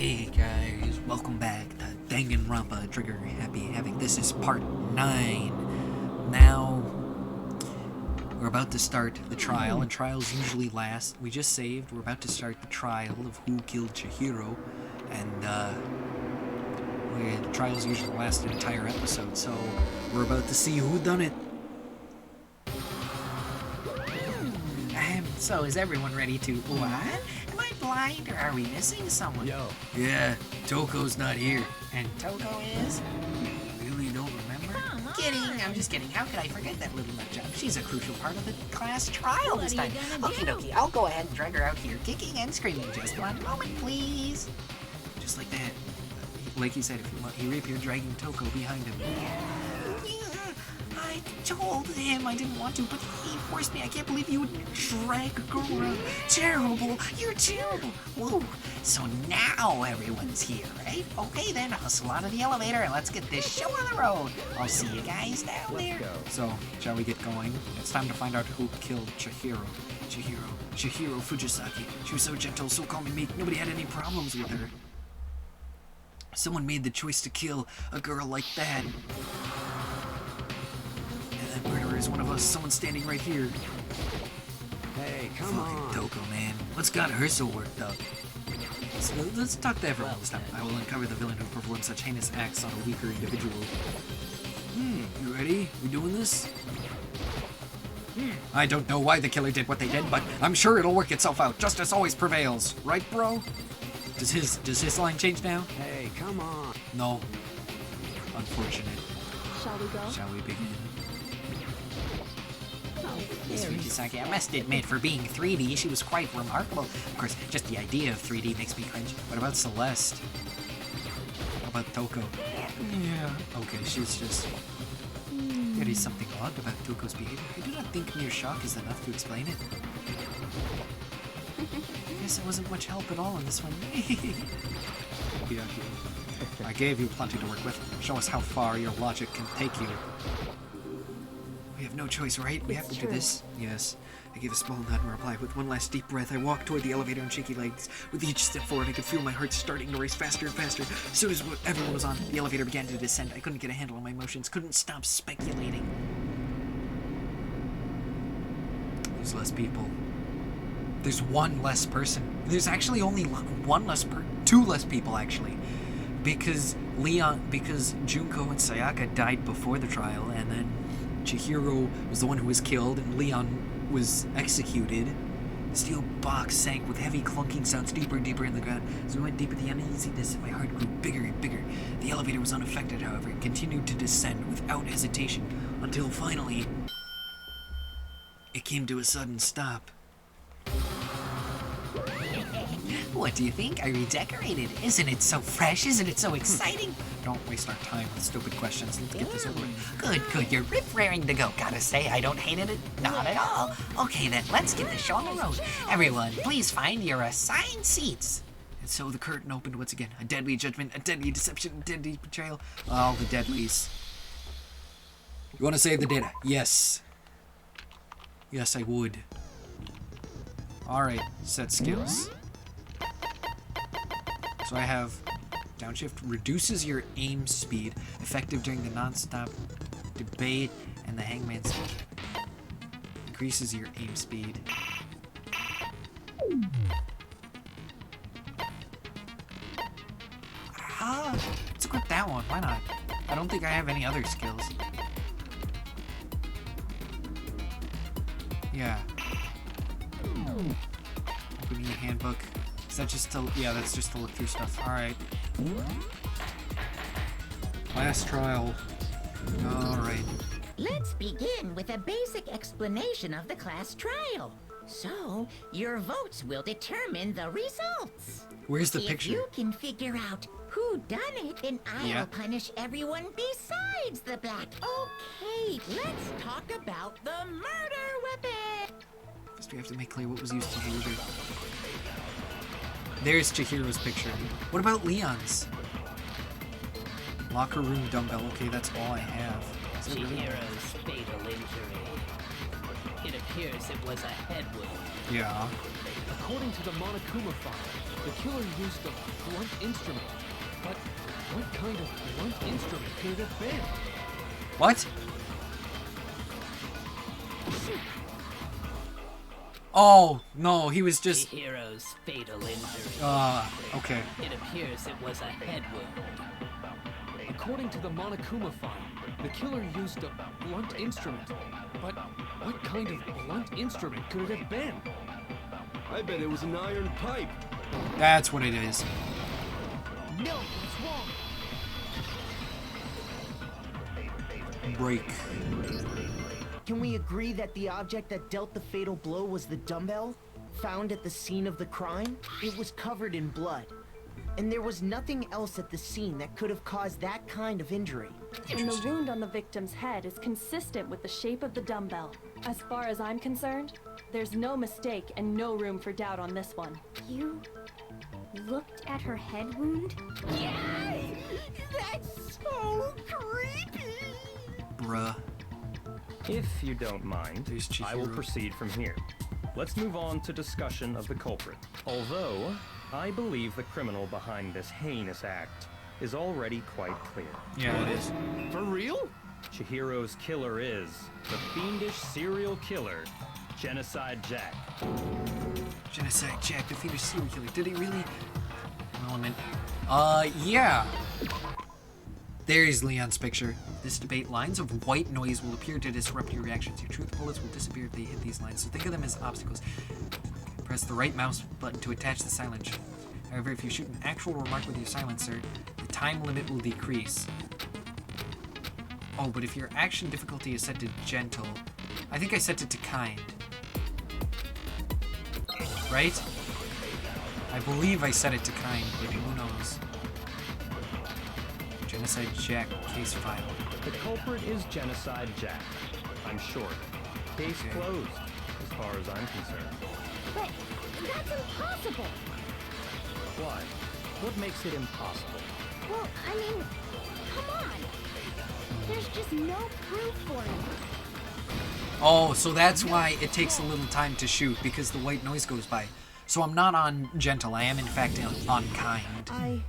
Hey guys, welcome back to Danganronpa Trigger Happy Havoc. This is part 9. Now, we're about to start the trial, and trials usually last. We just saved. We're about to start the trial of who killed Chihiro, and the trials usually last an entire episode, so we're about to see who done it. So is everyone ready to... What? Am I blind, or are we missing someone? Yo. Yeah, Toko's not here. And Toko is? Really don't remember? Kidding, I'm just kidding. How could I forget that little nut job? She's a crucial part of the class trial this time. Okie dokie, I'll go ahead and drag her out here, kicking and screaming. Just one moment, please. Just like that. Like you said, if you want, he reappeared dragging Toko behind him. I told him I didn't want to, but he forced me. I can't believe you would drag a girl around. Terrible. You're terrible. Whoa. So now everyone's here, right? Okay then, hustle out of the elevator and let's get this show on the road. I'll see you guys down there. So, shall we get going? It's time to find out who killed Chihiro. Chihiro Fujisaki. She was so gentle, so calm and meek. Nobody had any problems with her. Someone made the choice to kill a girl like that. That murderer is one of us, someone standing right here. Hey, come on. Toko, man. What's got her so worked up? So let's talk to everyone this time. I will uncover the villain who performed such heinous acts on a weaker individual. You ready? We doing this? I don't know why the killer did what they did, but I'm sure it'll work itself out. Justice always prevails. Right, bro? Does his line change now? Hey, come on. No. Unfortunate. Shall we go? Shall we begin? Miss Fujisaki, I must admit, for being 3D, she was quite remarkable. Of course, just the idea of 3D makes me cringe. What about Celeste? How about Toko? Yeah. Okay, she's just... There is something odd about Toko's behavior. I do not think mere shock is enough to explain it. I guess it wasn't much help at all in this one. I gave you plenty to work with. Show us how far your logic can take you. We have no choice, right? We have to do this. Yes. I gave a small nod in reply. With one last deep breath, I walked toward the elevator on shaky legs. With each step forward, I could feel my heart starting to race faster and faster. As soon as everyone was on, the elevator began to descend. I couldn't get a handle on my emotions, couldn't stop speculating. There's less people. There's one less person. There's actually only two less people, actually. Because Junko and Sayaka died before the trial, and then Chihiro was the one who was killed, and Leon was executed. The steel box sank with heavy clunking sounds deeper and deeper in the ground. As we went deeper, the uneasiness in my heart grew bigger and bigger. The elevator was unaffected, however. It continued to descend without hesitation, until finally, it came to a sudden stop. What do you think? I redecorated. Isn't it so fresh? Isn't it so exciting? Don't waste our time with stupid questions. Let's get this over with. Good. You're rip-raring to go. Gotta say, I don't hate it. Not at all. Okay, then, let's get the show on the road. Everyone, please find your assigned seats. And so the curtain opened once again. A deadly judgment, a deadly deception, a deadly betrayal. All the deadlies. You want to save the data? Yes. Yes, I would. Alright, set skills. So I have downshift reduces your aim speed, effective during the non-stop debate and the hangman skill. Increases your aim speed. Let's equip that one, why not? I don't think I have any other skills. Yeah. Opening the handbook. Is that just to... Yeah, that's just to look through stuff. Alright. Last trial. Alright. Let's begin with a basic explanation of the class trial. So, your votes will determine the results. Where's the picture? If you can figure out who done it, then I'll punish everyone besides the black. Okay, let's talk about the murder weapon. First we have to make clear what was used to murder. There's Chihiro's picture. What about Leon's? Locker room dumbbell. Okay, that's all I have. Is it really? Chihiro's fatal injury. It appears it was a head wound. Yeah. According to the Monokuma file, The killer used a blunt instrument. But what kind of blunt instrument could it have been? What? Oh, no, he was The just... hero's fatal injury. okay. It appears it was a head wound. According to the Monokuma file, the killer used a blunt instrument. But what kind of blunt instrument could it have been? I bet it was an iron pipe. That's what it is. No, what's wrong? Break. Can we agree that the object that dealt the fatal blow was the dumbbell? Found at the scene of the crime? It was covered in blood. And there was nothing else at the scene that could have caused that kind of injury. And the wound on the victim's head is consistent with the shape of the dumbbell. As far as I'm concerned, there's no mistake and no room for doubt on this one. You looked at her head wound? Yes! That's so creepy! Bruh. If you don't mind, There's I will Chihiro. proceed from here. Let's move on to discussion of the culprit. Although, I believe the criminal behind this heinous act is already quite clear. Yeah, it is. For real? Chihiro's killer is the fiendish serial killer, Genocide Jack. Genocide Jack, the fiendish serial killer. Did he really? Element. Yeah. There's Leon's picture. This debate, lines of white noise will appear to disrupt your reactions. Your truth bullets will disappear if they hit these lines, so think of them as obstacles. Press the right mouse button to attach the silencer. However, if you shoot an actual remark with your silencer, the time limit will decrease. Oh, but if your action difficulty is set to gentle, I think I set it to kind. Right? I believe I set it to kind, but who knows? Genocide Jack case file. The culprit is Genocide Jack. I'm sure. Case Okay. closed, as far as I'm concerned. But that's impossible. Why? What makes it impossible? Well, I mean, come on. There's just no proof for it. Oh, so that's why it takes a little time to shoot, because the white noise goes by. So I'm not on gentle, I am in fact on kind. I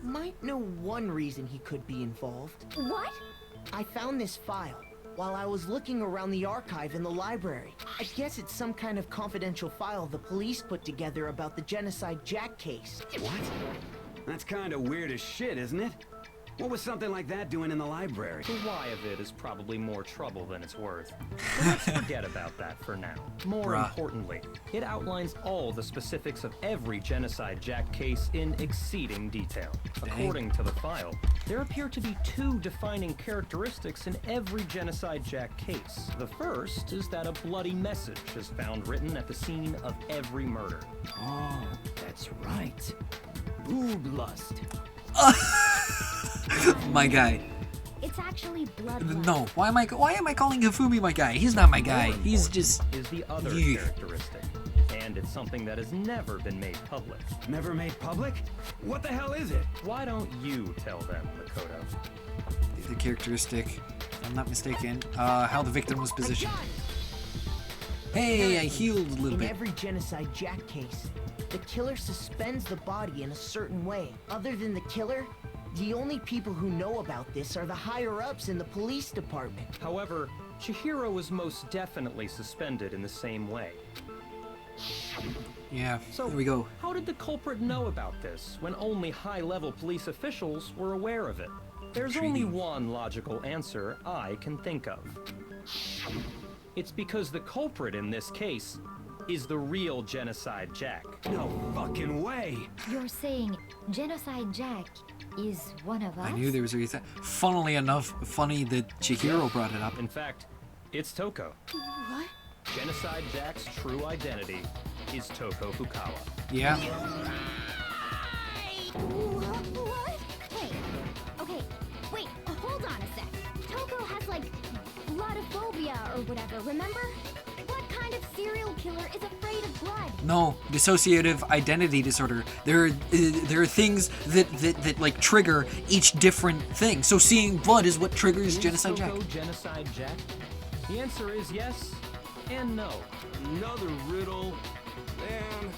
might know one reason he could be involved. What? I found this file while I was looking around the archive in the library. I guess it's some kind of confidential file the police put together about the Genocide Jack case. What? That's kind of weird as shit, isn't it? What was something like that doing in the library? The why of it is probably more trouble than it's worth. But let's forget about that for now. More Bruh. importantly, it outlines all the specifics of every Genocide Jack case in exceeding detail. According to the file, there appear to be two defining characteristics in every Genocide Jack case. The first is that a bloody message is found written at the scene of every murder. Oh, that's right. Boob lust. My guy. It's actually blood. No, why am I calling Hifumi my guy? He's not my guy. More He's important just... is the other Yeah. characteristic. And it's something that has never been made public. Never made public? What the hell is it? Why don't you tell them, Makoto? The characteristic, if I'm not mistaken, how the victim was positioned. Hey, I healed a little In bit. every Genocide Jack case, the killer suspends the body in a certain way. Other than the killer, the only people who know about this are the higher-ups in the police department. However, Chihiro was most definitely suspended in the same way. Yeah, So, there we go. how did the culprit know about this when only high-level police officials were aware of it? There's only Intriguing. one logical answer I can think of. It's because the culprit in this case is the real Genocide Jack. No fucking way. You're saying Genocide Jack is one of us? I knew there was a reason. Funnily enough, funny that Chihiro brought it up. In fact, it's Toko. What? Genocide Jack's true identity is Toko Fukawa. Yeah. What? Hey, okay, wait, hold on a sec. Toko has like bloodophobia or whatever, remember? What kind of serial killer is afraid of blood? No, dissociative identity disorder. There are things that like trigger each different thing. So seeing blood is what triggers Is Genocide Jack. Toko Genocide Jack? The answer is yes and no. Another riddle. Man,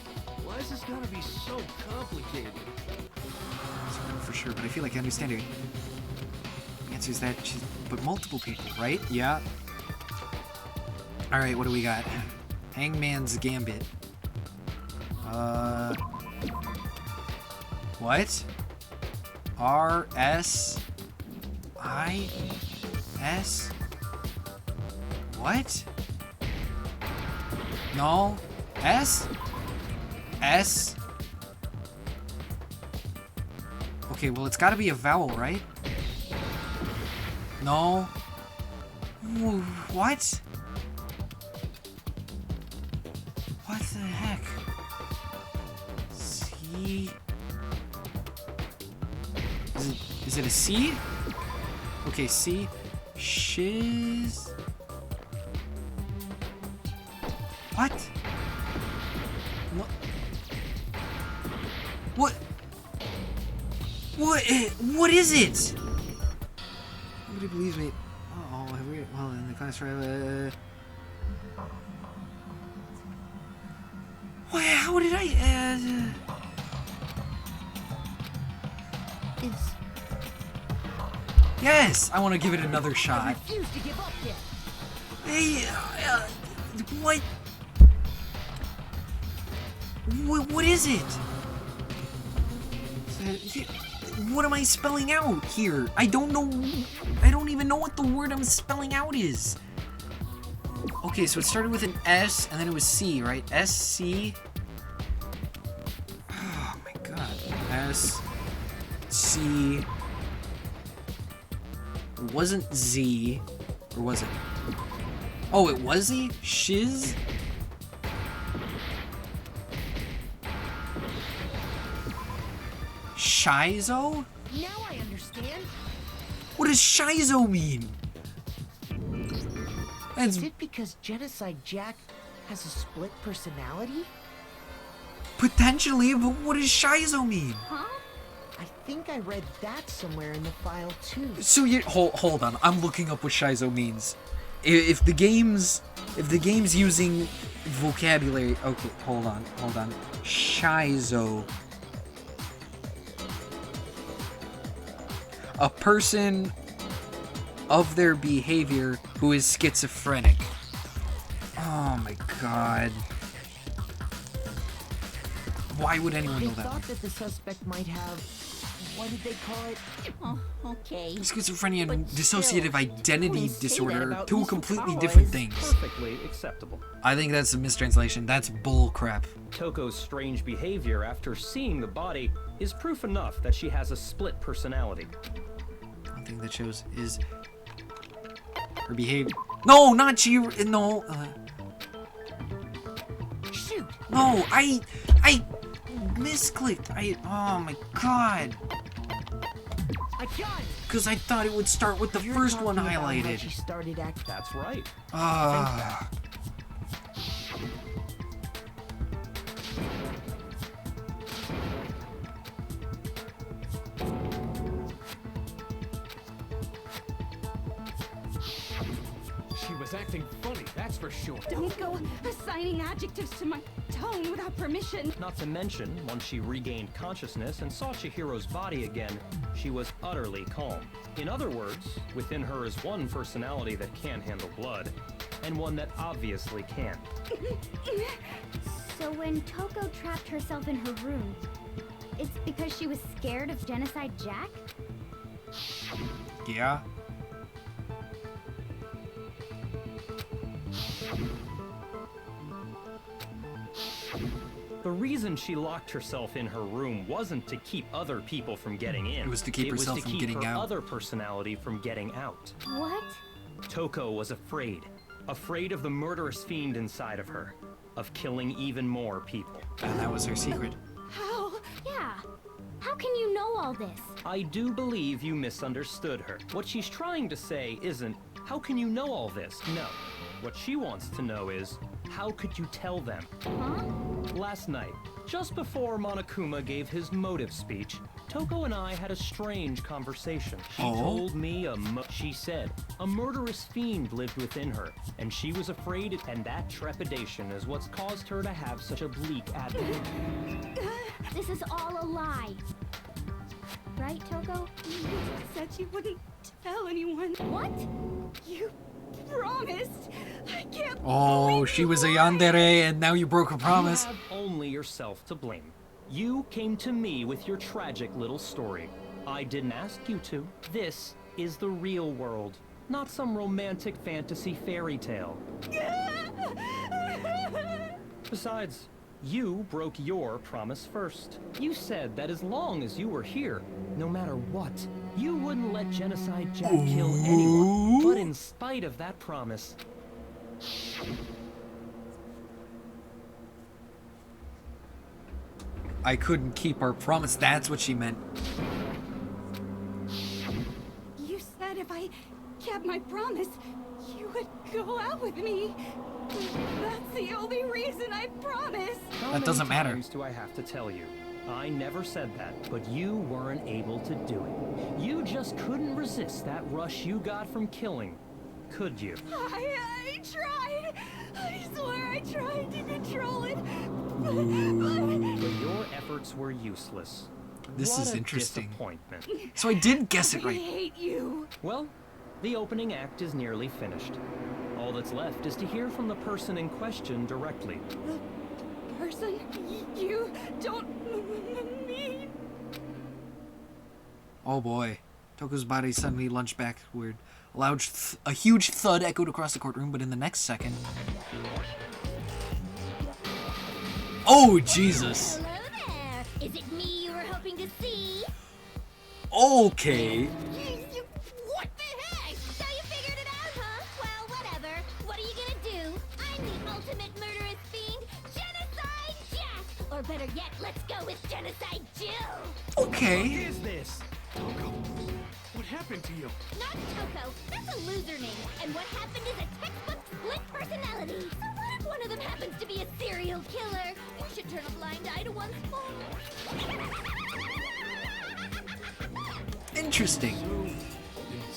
Why is this gotta be so complicated? For sure, but I feel like I understand her. The answer is that she's... But multiple people, right? Yeah. Alright, what do we got? Hangman's Gambit. What? R-S-I-S? What? No. S? S? Okay, well, it's gotta be a vowel, right? No. What? What the heck? C... Is it a C? Okay, C. Shiz... What? What? What is it? Nobody believes me. Uh-oh, have we... Well, in the class... What? How did I... Yes! I want to give it another shot. I refuse to give up yet. Hey, what? What is it? What am I spelling out here? I don't know. I don't even know what the word I'm spelling out is. Okay, so it started with an S and then it was C, right? S-C. Oh my god. S-C. It wasn't Z. Or was it? Oh, it was Z? Shiz? Shizo? Now I understand. What does Shizo mean? That's Is it because Genocide Jack has a split personality? potentially, but what does Shizo mean? Huh? I think I read that somewhere in the file too. So you hold on, I'm looking up what Shizo means. If the game's using vocabulary, okay, hold on. Shizo. A person of their behavior who is schizophrenic. Oh my god. Why would anyone They know that? thought that the suspect might have, what did they call it? Oh, okay. Schizophrenia and But dissociative still, identity say that disorder, about two Mr. completely Powers. different things. Perfectly acceptable. I think that's a mistranslation. That's bull crap. Toko's strange behavior after seeing the body is proof enough that she has a split personality. One thing that shows is her behavior. No, not she. No. Shoot. No, I misclicked. Oh my god. I got it. Because I thought it would start with the You're first one talking about how highlighted. She started acting. That's right. Ah. She was acting funny, that's for sure. Don't go assigning adjectives to my tone without permission. Not to mention, once she regained consciousness and saw Chihiro's body again, she was utterly calm. In other words, within her is one personality that can handle blood, and one that obviously can. So when Toko trapped herself in her room, it's because she was scared of Genocide Jack? Yeah. The reason she locked herself in her room wasn't to keep other people from getting in. It was to keep herself from getting her out. other personality from getting out. What? Toko was afraid of the murderous fiend inside of her, of killing even more people. And that was her secret. How? Yeah. How can you know all this? I do believe you misunderstood her. What she's trying to say isn't, how can you know all this? No. What she wants to know is, how could you tell them? Huh? Last night, Just before Monokuma gave his motive speech, Toko and I had a strange conversation. She told me she said a murderous fiend lived within her, and she was afraid and that trepidation is what's caused her to have such a bleak attitude. This is all a lie. Right, Toko? You said you wouldn't tell anyone. What? You promised. I can't. Oh, she was a yandere, and now you broke her promise. You have only yourself to blame. You came to me with your tragic little story. I didn't ask you to. This is the real world, not some romantic fantasy fairy tale. Besides, you broke your promise first. You said that as long as you were here, no matter what, you wouldn't let Genocide Jack kill anyone. But in spite of that promise, I couldn't keep our promise. That's what she meant. You said if I kept my promise, you would go out with me. That's the only reason I promised. That doesn't matter. How many times do I have to tell you? I never said that, but you weren't able to do it. You just couldn't resist that rush you got from killing, could you? I tried. I swear I tried to control it. But your efforts were useless. This What is a interesting. Disappointment. So I did guess it I right. hate you. Well, the opening act is nearly finished. All that's left is to hear from the person in question directly. The person you don't mean. Oh boy. Toko's body suddenly lunged backward. A huge thud echoed across the courtroom, but in the next second... Oh, Jesus. Hello there. Is it me you were hoping to see? Okay. What the heck? So you figured it out, huh? Well, whatever. What are you gonna do? I'm the ultimate murderous fiend, Genocide Jack! Or better yet, let's go with Genocide Jill! Okay. What is this? Toko, what happened to you? Not Toko, that's a loser name. And what happened is a textbook split personality. So what if one of them happens to be a serial killer? We should turn a blind eye to one's fault. Interesting.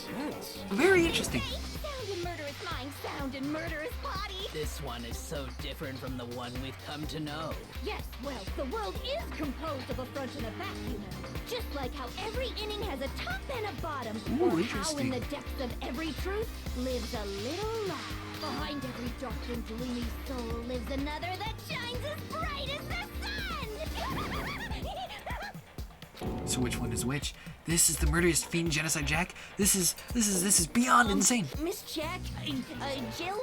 Intense. Very interesting. Sound in murderous mind, sound in murderous body. This one is so different from the one we've come to know. Yes, well, the world is composed of a front and a back, you know. Just like how every inning has a top and a bottom. Ooh, or how interesting. in the depths of every truth lives a little light. Behind every dark and gloomy soul lives another that shines as bright as the sun. So which one is which? This is the murderous fiend Genocide Jack. This is beyond insane. Miss Jack, Jill,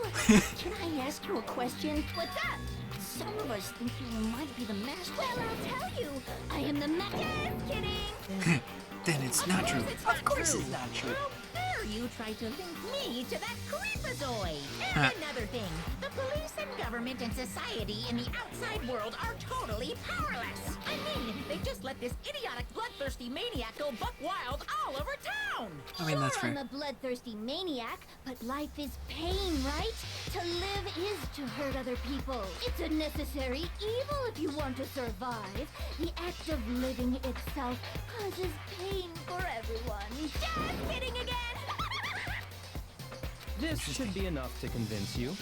can I ask you a question? What's up? Some of us think you might be the master. Well, I'll tell you. I am the Just kidding. Then it's not true. Of course it's not true. How dare you try to link me to that creepazoid? And another thing, the police and government and society in the outside world are totally powerless. I mean, they just let this idiotic, bloodthirsty maniac go buck wild all over town. I mean, that's Sure, I'm fair. a bloodthirsty maniac, but life is pain, right? To live is to hurt other people. It's a necessary evil if you want to survive. The act of living itself causes pain for everyone. Just kidding again! This should be enough to convince you.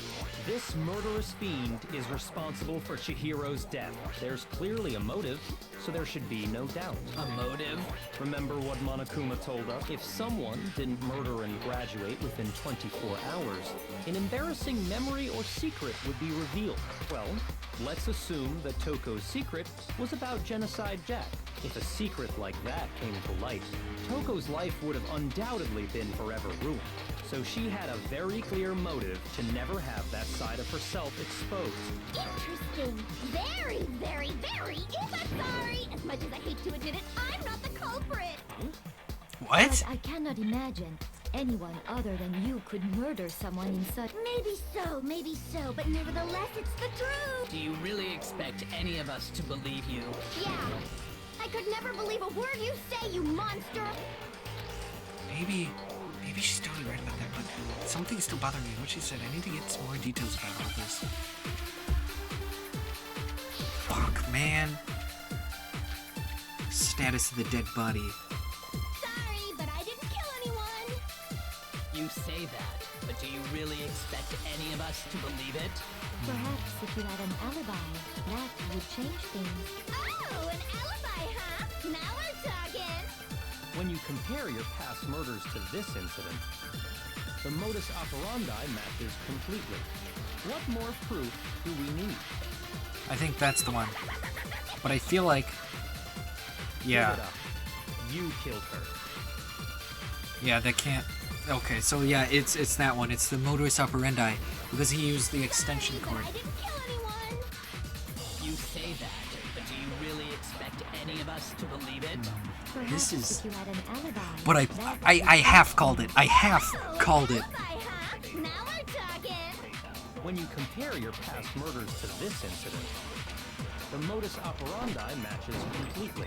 This murderous fiend is responsible for Chihiro's death. There's clearly a motive, so there should be no doubt. A motive? Remember what Monokuma told us? If someone didn't murder and graduate within 24 hours, an embarrassing memory or secret would be revealed. Well, let's assume that Toko's secret was about Genocide Jack. If a secret like that came to light, Toko's life would have undoubtedly been forever ruined. So she had a very clear motive to never have that side of herself exposed. Interesting. Very, very, very sorry. As much as I hate to admit it, I'm not the culprit. What? But I cannot imagine anyone other than you could murder someone in such... Maybe so, but nevertheless, it's the truth. Do you really expect any of us to believe you? Yeah. I could never believe a word you say, you monster. Maybe she's totally right about that, but something's still bothering me. What she said, I need to get some more details about all this. Fuck, man. Status of the dead body. Sorry, but I didn't kill anyone. You say that, but do you really expect any of us to believe it? Perhaps if you had an alibi, that would change things. Oh, an alibi, huh? Now we're talking. When you compare your past murders to this incident, the modus operandi matches completely. What more proof do we need? I think that's the one. But I feel like... Yeah. Give it up. You killed her. Yeah, that can't... Okay, so yeah, it's that one. It's the modus operandi. Because he used the extension cord. I didn't kill anyone. You say that, but do you really expect any of us to believe it? This is... If you had an alibi, But I half called it. I half called it. alibi, huh? Now we're talking. When you compare your past murders to this incident, the modus operandi matches completely.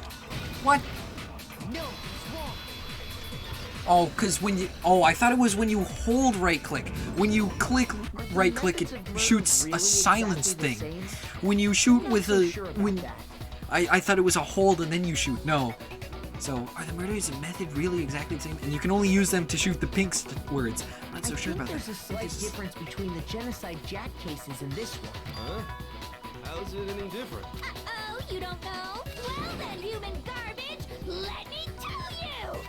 What? No, it's wrong. Oh, because when you... Oh, I thought it was when you hold right-click. When you click right-click, it shoots a silence thing. When you shoot with a... When I thought it was a hold and then you shoot. No. So, are the murders and method really exactly the same? And you can only use them to shoot the pink words. I'm not so sure about that. There's a slight difference between the Genocide Jack cases and this one. Huh? How's it any different? Uh-oh, you don't know? Well then, human garbage, let me tell you!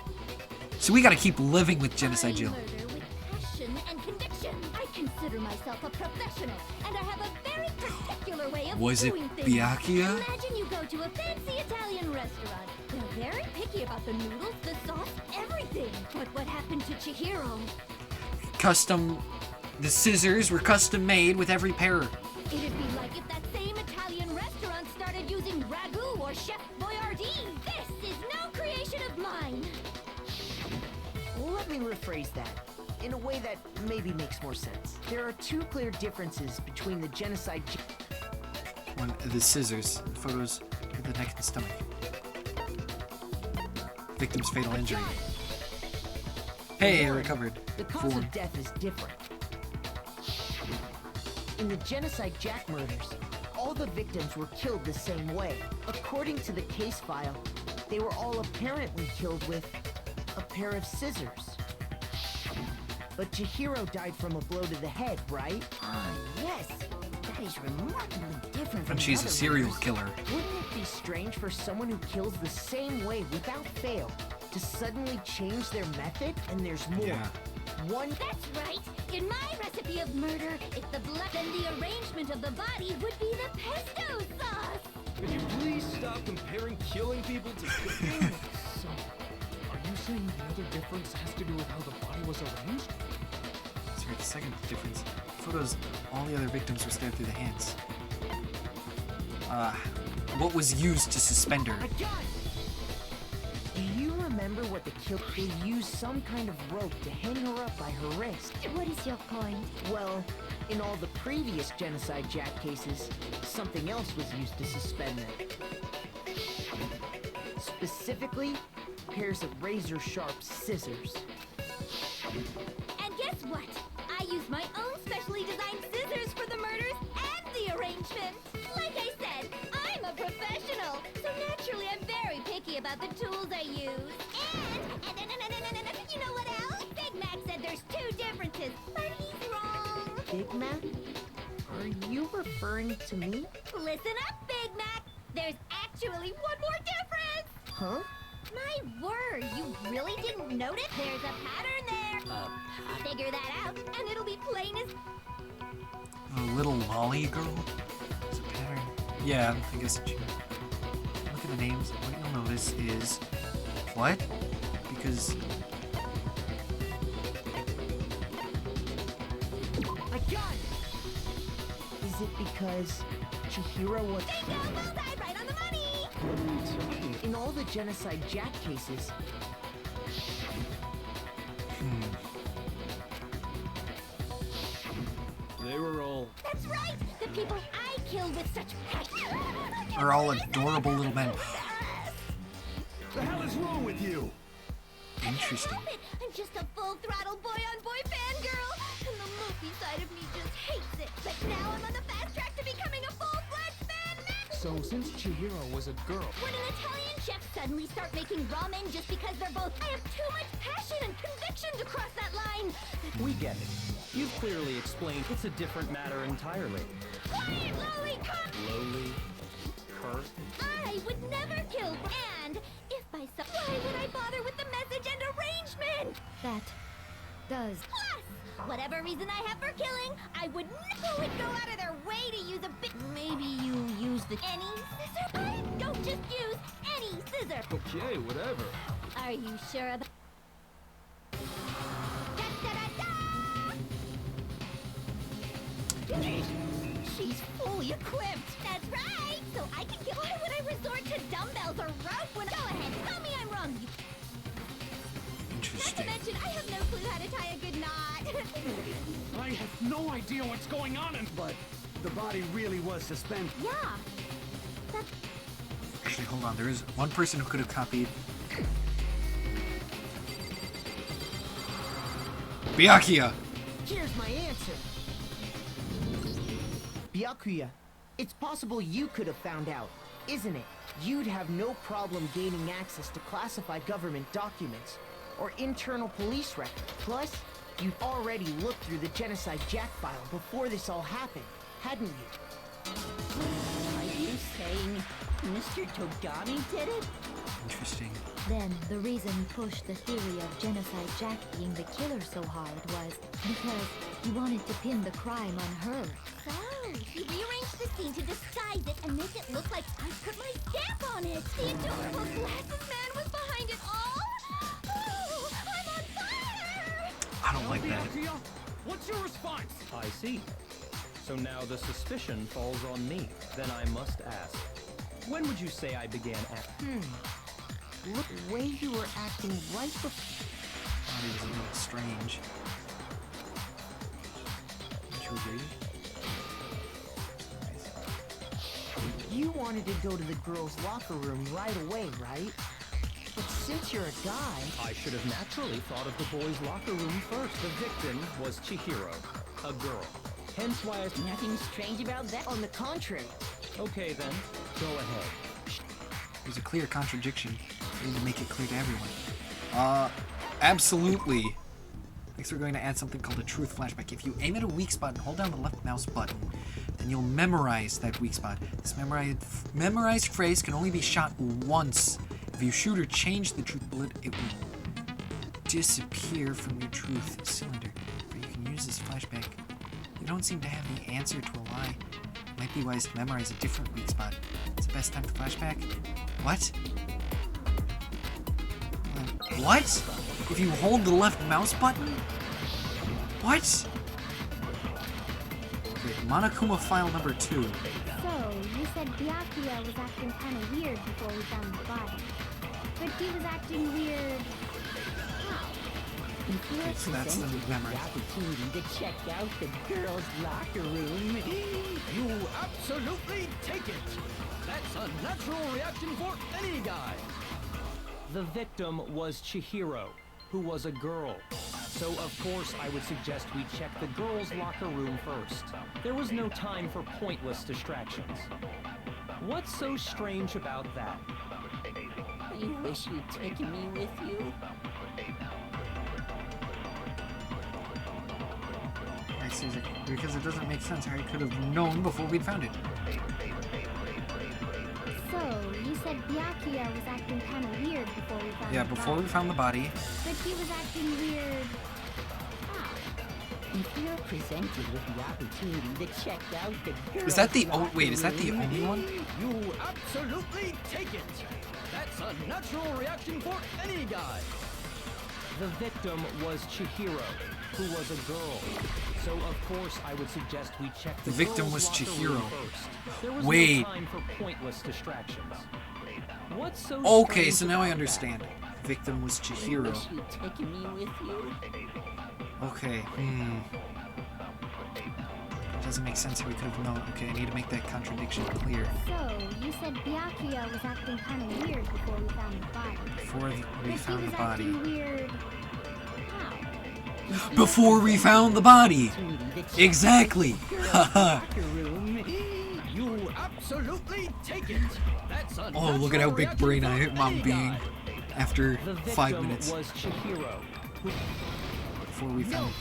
So we gotta keep living with Genocide Jill. Murder with passion and conviction. I consider myself a professional, and I have a very particular way of Was it doing things. Byakuya? Imagine you go to a fancy Italian restaurant. They're very picky about the noodles, the sauce, everything. But what happened to Chihiro? The scissors were custom made with every pair. It'd be like if that same Italian restaurant started using ragu or Chef Boyardee. This is no creation of mine. Let me rephrase that in a way that maybe makes more sense. There are two clear differences between the Genocide The scissors, photos of the neck and stomach. Victim's fatal injury. Hey, I recovered. The cause of death is different. In the Genocide Jack murders, all the victims were killed the same way. According to the case file, they were all apparently killed with a pair of scissors. But Chihiro died from a blow to the head, right? Ah, yes. That is remarkably different from And she's the a other serial murders. killer. Wouldn't it be strange for someone who kills the same way without fail to suddenly change their method? And there's more. Yeah. One... That's right. In my recipe of murder, if the blood and the arrangement of the body would be the pesto sauce. Could you please stop comparing killing people to cooking? So, are you saying the other difference has to do with how the body was arranged? Sorry, the second difference. Photos, all the other victims were stabbed through the hands. What was used to suspend her? I got it! Do you remember what the killer... They used some kind of rope to hang her up by her wrist. What is your point? Well, in all the previous Genocide Jack cases, something else was used to suspend them. Specifically, pairs of razor-sharp scissors. And guess what? I use my own specially designed scissors for the murders and the arrangement. Like I said, I'm a professional, so naturally I'm very picky about the tools I use. And you know what else? Big Mac said there's two differences, but he's wrong. Big Mac? Are you referring to me? Listen up, Big Mac. There's actually one more difference. Huh? My word, you really didn't notice? There's a pattern there. Figure that out, and it'll be plain as... The little lolly girl? It's a pattern. Yeah, I guess it should. Look at the names. What you'll notice is... What? Because... I got it! Is it because Chihiro was... Bingo! Bullseye! Right on the money! In all the Genocide Jack cases... They were all... That's right! The people I killed with such passion... Are all adorable little men. The hell is wrong with you? Interesting. I'm just a full-throttle boy-on-boy fangirl, and the movie side of me just hates it. But now I'm on the fast track to becoming a full-fledged fan match So, since Chihiro was a girl... Would an Italian chef suddenly start making ramen just because they're both... I have too much passion and conviction to cross that line! We get it. You've clearly explained it's a different matter entirely. Quiet, Lolly, Lowly? Kurt? I would never kill... And if by some... Why would I bother with the message and arrangement? That does... Plus, whatever reason I have for killing, I would never go out of their way to use a bit... Maybe you use the... Any scissor? I don't just use any scissor. Okay, whatever. Are you sure about... She's fully equipped. That's right. So I can get... Why would I resort to dumbbells or rope when... Go ahead. Tell me I'm wrong. Not to mention, I have no clue how to tie a good knot. I have no idea what's going on in... But the body really was suspended. Yeah. That's... Actually, hold on. There is one person who could have copied. Byakuya! Here's my answer. Byakuya, it's possible you could have found out, isn't it? You'd have no problem gaining access to classified government documents or internal police records. Plus, you'd already looked through the Genocide Jack file before this all happened, hadn't you? Are you saying Mr. Togami did it? Interesting. Then the reason you pushed the theory of Genocide Jack being the killer so hard was because you wanted to pin the crime on her. So, you rearranged the scene to disguise it and make it look like I put my stamp on it. The adorable glasses man was behind it all. Oh, I'm on fire! I don't like that. Byakuya, what's your response? I see. So now the suspicion falls on me. Then I must ask, when would you say I began acting? Look, the way you were acting right before... Body was a little strange. Don't you agree? You wanted to go to the girls' locker room right away, right? But since you're a guy... I should have naturally thought of the boys' locker room first. The victim was Chihiro, a girl. Hence why I... Nothing strange about that. On the contrary. Okay then, go ahead. There's a clear contradiction. We need to make it clear to everyone. Absolutely. Next we're going to add something called a truth flashback. If you aim at a weak spot and hold down the left mouse button, then you'll memorize that weak spot. This memorized phrase can only be shot once. If you shoot or change the truth bullet, it will disappear from your truth cylinder. But you can use this flashback. You don't seem to have the answer to a lie. It might be wise to memorize a different weak spot. It's the best time to flashback. What? What? If you hold the left mouse button? What? Wait, Monokuma file number 2. So, you said Byakuya was acting kind of weird before we found the body. But he was acting weird... How? Okay, so that's the memory. Opportunity to check out the girls' locker room. You absolutely take it. That's a natural reaction for any guy. The victim was Chihiro, who was a girl. So of course I would suggest we check the girls' locker room first. There was no time for pointless distractions. What's so strange about that? You wish you'd taken me with you. Right, Susie, because it doesn't make sense how he could have known before we'd found it. So, you said Byakuya was acting kind of weird before we found the body. Yeah, before we found the body. But he was acting weird... How? If you're presented with the opportunity to check out the girls' Is that the... locker wait, is that the room, only one? You absolutely take it. That's a natural reaction for any guy. The victim was Chihiro, who was a girl. So of course I would suggest we check the victim girls' was locker Chihiro. room first. There was Wait. no time for pointless distractions. What's so Okay, strange so now I about understand. Victim was Chihiro. wish you'd taken me with you. Okay, Doesn't make sense how we could have known. Okay, I need to make that contradiction clear. So, you said Byakuya was acting kind of weird before we found the body. Before we But found he the was body. acting weird... How? Before we found the body! Exactly! Haha! You absolutely take it. That's a Oh, look at how big brain I'm being after The 5 victim minutes was Chihiro. before we found.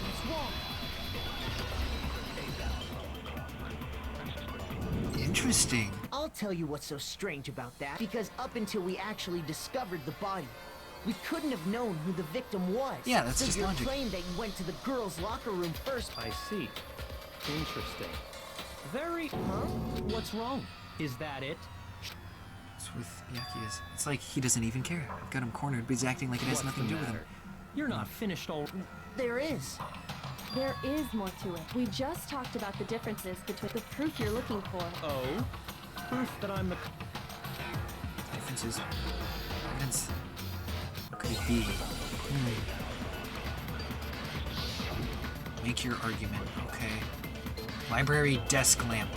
Interesting. I'll tell you what's so strange about that, because up until we actually discovered the body, we couldn't have known who the victim was. Yeah, that's so just your logic. claim that you went to the girls' locker room first. I see. Interesting. Very... Huh? What's wrong? Is that it? It's with Yaki's. It's like he doesn't even care. I've got him cornered, but he's acting like it has What's nothing to the do with him. matter? You're not finished all... There is. There is more to it. We just talked about the differences between the proof you're looking for. Oh? Proof that I'm the... Differences. Evidence. What could it be? Make your argument. Okay. Library desk lamp.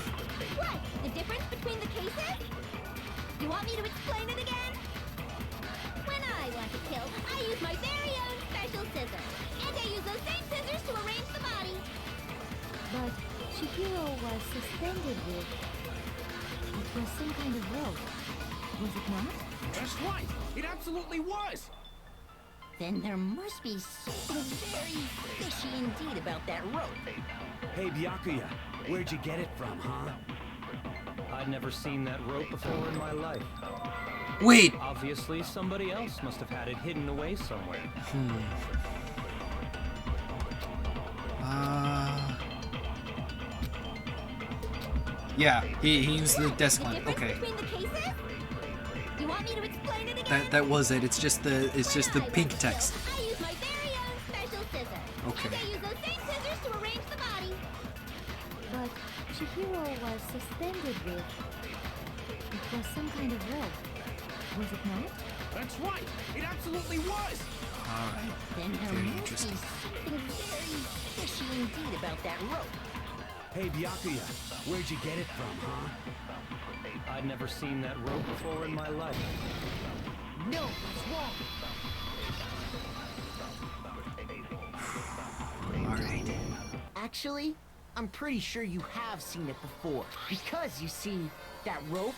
What? The difference between the cases? You want me to explain it again? When I want to kill, I use my very own special scissors. And I use those same scissors to arrange the body. But Chihiro was suspended with... It was some kind of rope. Was it not? That's right. It absolutely was. Then there must be something very fishy indeed about that rope. Hey, Byakuya, where'd you get it from, huh? I'd never seen that rope before in my life. Wait! Obviously, somebody else must have had it hidden away somewhere. Yeah, he used the desk lamp. Okay. Between the cases? You want me to explain it again? That was it. It's just the pink text. I use my very own special scissors. Okay. And I use those same scissors to arrange the body. But Chihiro was suspended with... It was some kind of rope. Was it not? That's right. It absolutely was. Alright. Then there Very must interesting. be something very fishy indeed about that rope. Hey, Byakuya, where'd you get it from, huh? I'd never seen that rope before in my life. No, it's wrong. Alright. Actually, I'm pretty sure you have seen it before. Because, you see, that rope,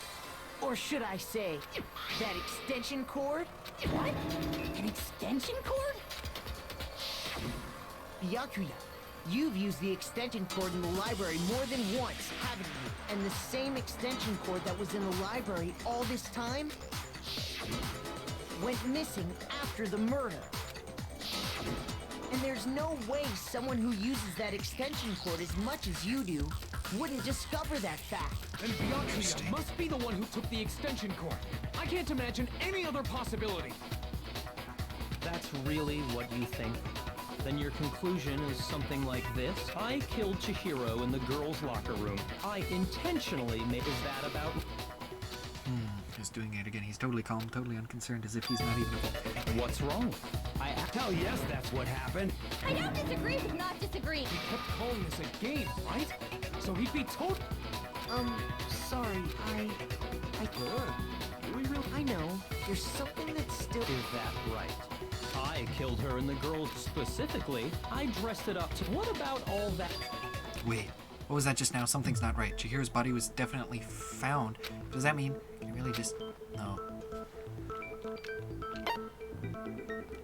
or should I say, that extension cord? What? An extension cord? Byakuya, you've used the extension cord in the library more than once, haven't you? And the same extension cord that was in the library all this time went missing after the murder. And there's no way someone who uses that extension cord as much as you do wouldn't discover that fact. Then Byakuya must be the one who took the extension cord. I can't imagine any other possibility. That's really what you think? Then your conclusion is something like this. I killed Chihiro in the girls' locker room. I intentionally made... Is that about... He's doing it again. He's totally calm, totally unconcerned, as if he's not even... What's wrong? Hell yes, that's what happened. I don't disagree with not disagreeing. He kept calling this a game, right? So he'd be told... Sorry, I know. There's something that's still... Is that right? I killed her and the girls specifically. I dressed it up to... What about all that... Wait, what was that just now? Something's not right. Chihiro's body was definitely found. Does that mean he really just... No.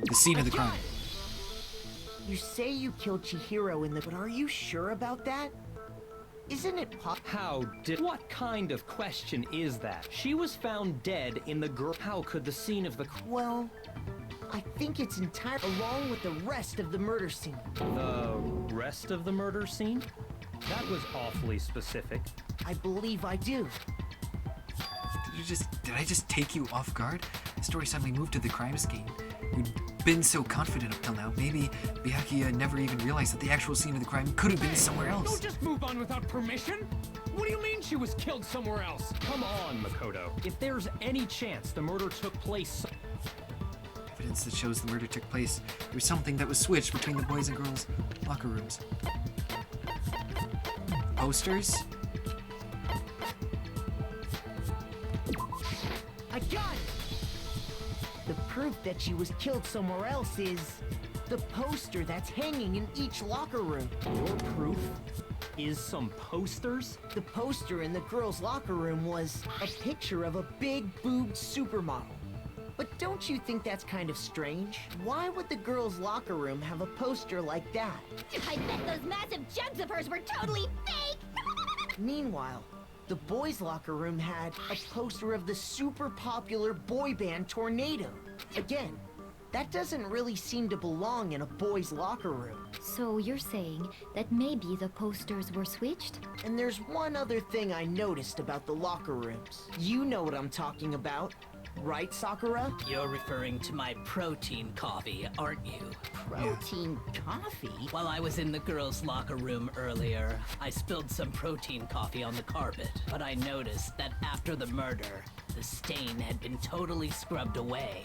The scene of the crime. You say you killed Chihiro in the... But are you sure about that? Isn't it How did... What kind of question is that? She was found dead in the girl... How could the scene of the... Well, I think it's entirely along with the rest of the murder scene. The rest of the murder scene? That was awfully specific. I believe I do. Did I just take you off guard? The story suddenly moved to the crime scheme. You'd been so confident up till now. Maybe Byakuya never even realized that the actual scene of the crime could have been somewhere else. Don't just move on without permission. What do you mean she was killed somewhere else? Come on, Makoto. If there's any chance the murder took place... Evidence that shows the murder took place. There was something that was switched between the boys' and girls' locker rooms. Posters? I got it! The proof that she was killed somewhere else is the poster that's hanging in each locker room. Your proof? is some posters? The poster in the girls' locker room was a picture of a big-boobed supermodel. But don't you think that's kind of strange? Why would the girls' locker room have a poster like that? I bet those massive jugs of hers were totally fake! Meanwhile, the boys' locker room had a poster of the super popular boy band Tornado. Again, that doesn't really seem to belong in a boys' locker room. So you're saying that maybe the posters were switched? And there's one other thing I noticed about the locker rooms. You know what I'm talking about, right, Sakura? You're referring to my protein coffee, aren't you? Protein coffee? While I was in the girls' locker room earlier, I spilled some protein coffee on the carpet. But I noticed that after the murder, the stain had been totally scrubbed away.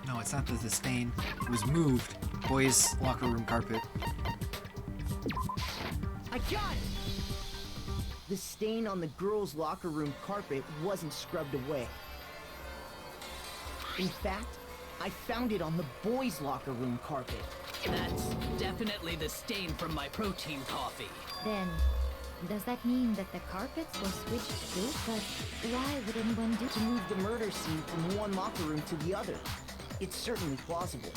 No, it's not the stain. It was moved. Boys' locker room carpet. I got it! The stain on the girls' locker room carpet wasn't scrubbed away. In fact, I found it on the boys' locker room carpet. That's definitely the stain from my protein coffee. Then, does that mean that the carpets were switched too? But why would anyone do to move the murder scene from one locker room to the other? It's certainly plausible,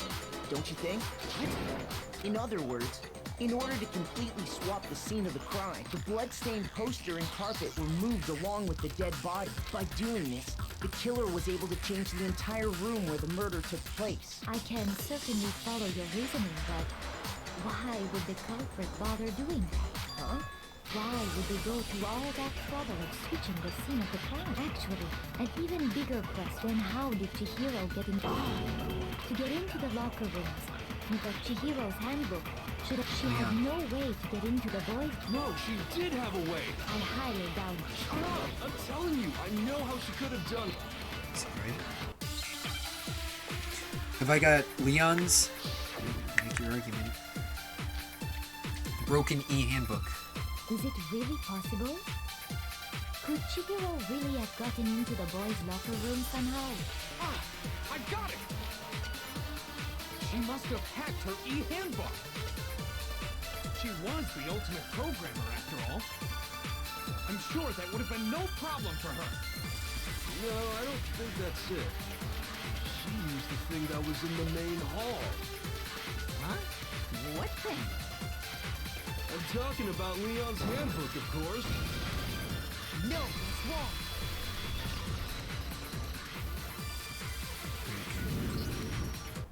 don't you think? What? In other words, in order to completely swap the scene of the crime, the blood-stained poster and carpet were moved along with the dead body. By doing this, the killer was able to change the entire room where the murder took place. I can certainly follow your reasoning, but why would the culprit bother doing that? Huh? Why would they go to all that trouble of switching the scene of the crime? Actually, an even bigger question, how did Chihiro get in? To get into the locker rooms, but Chihiro's handbook, she had no way to get into the boys'? No, she did have a way. I highly doubt it. Shut up! I'm telling you, I know how she could have done. Sorry. Have I got Leon's? Make your argument. Broken e-handbook. Is it really possible? Could Chihiro really have gotten into the boys' locker room somehow? Ah, I got it! She must have hacked her e-handbook. She was the ultimate programmer, after all. I'm sure that would have been no problem for her. No, I don't think that's it. She used the thing that was in the main hall. Huh? What thing? I'm talking about Leon's handbook, of course. No, it's wrong.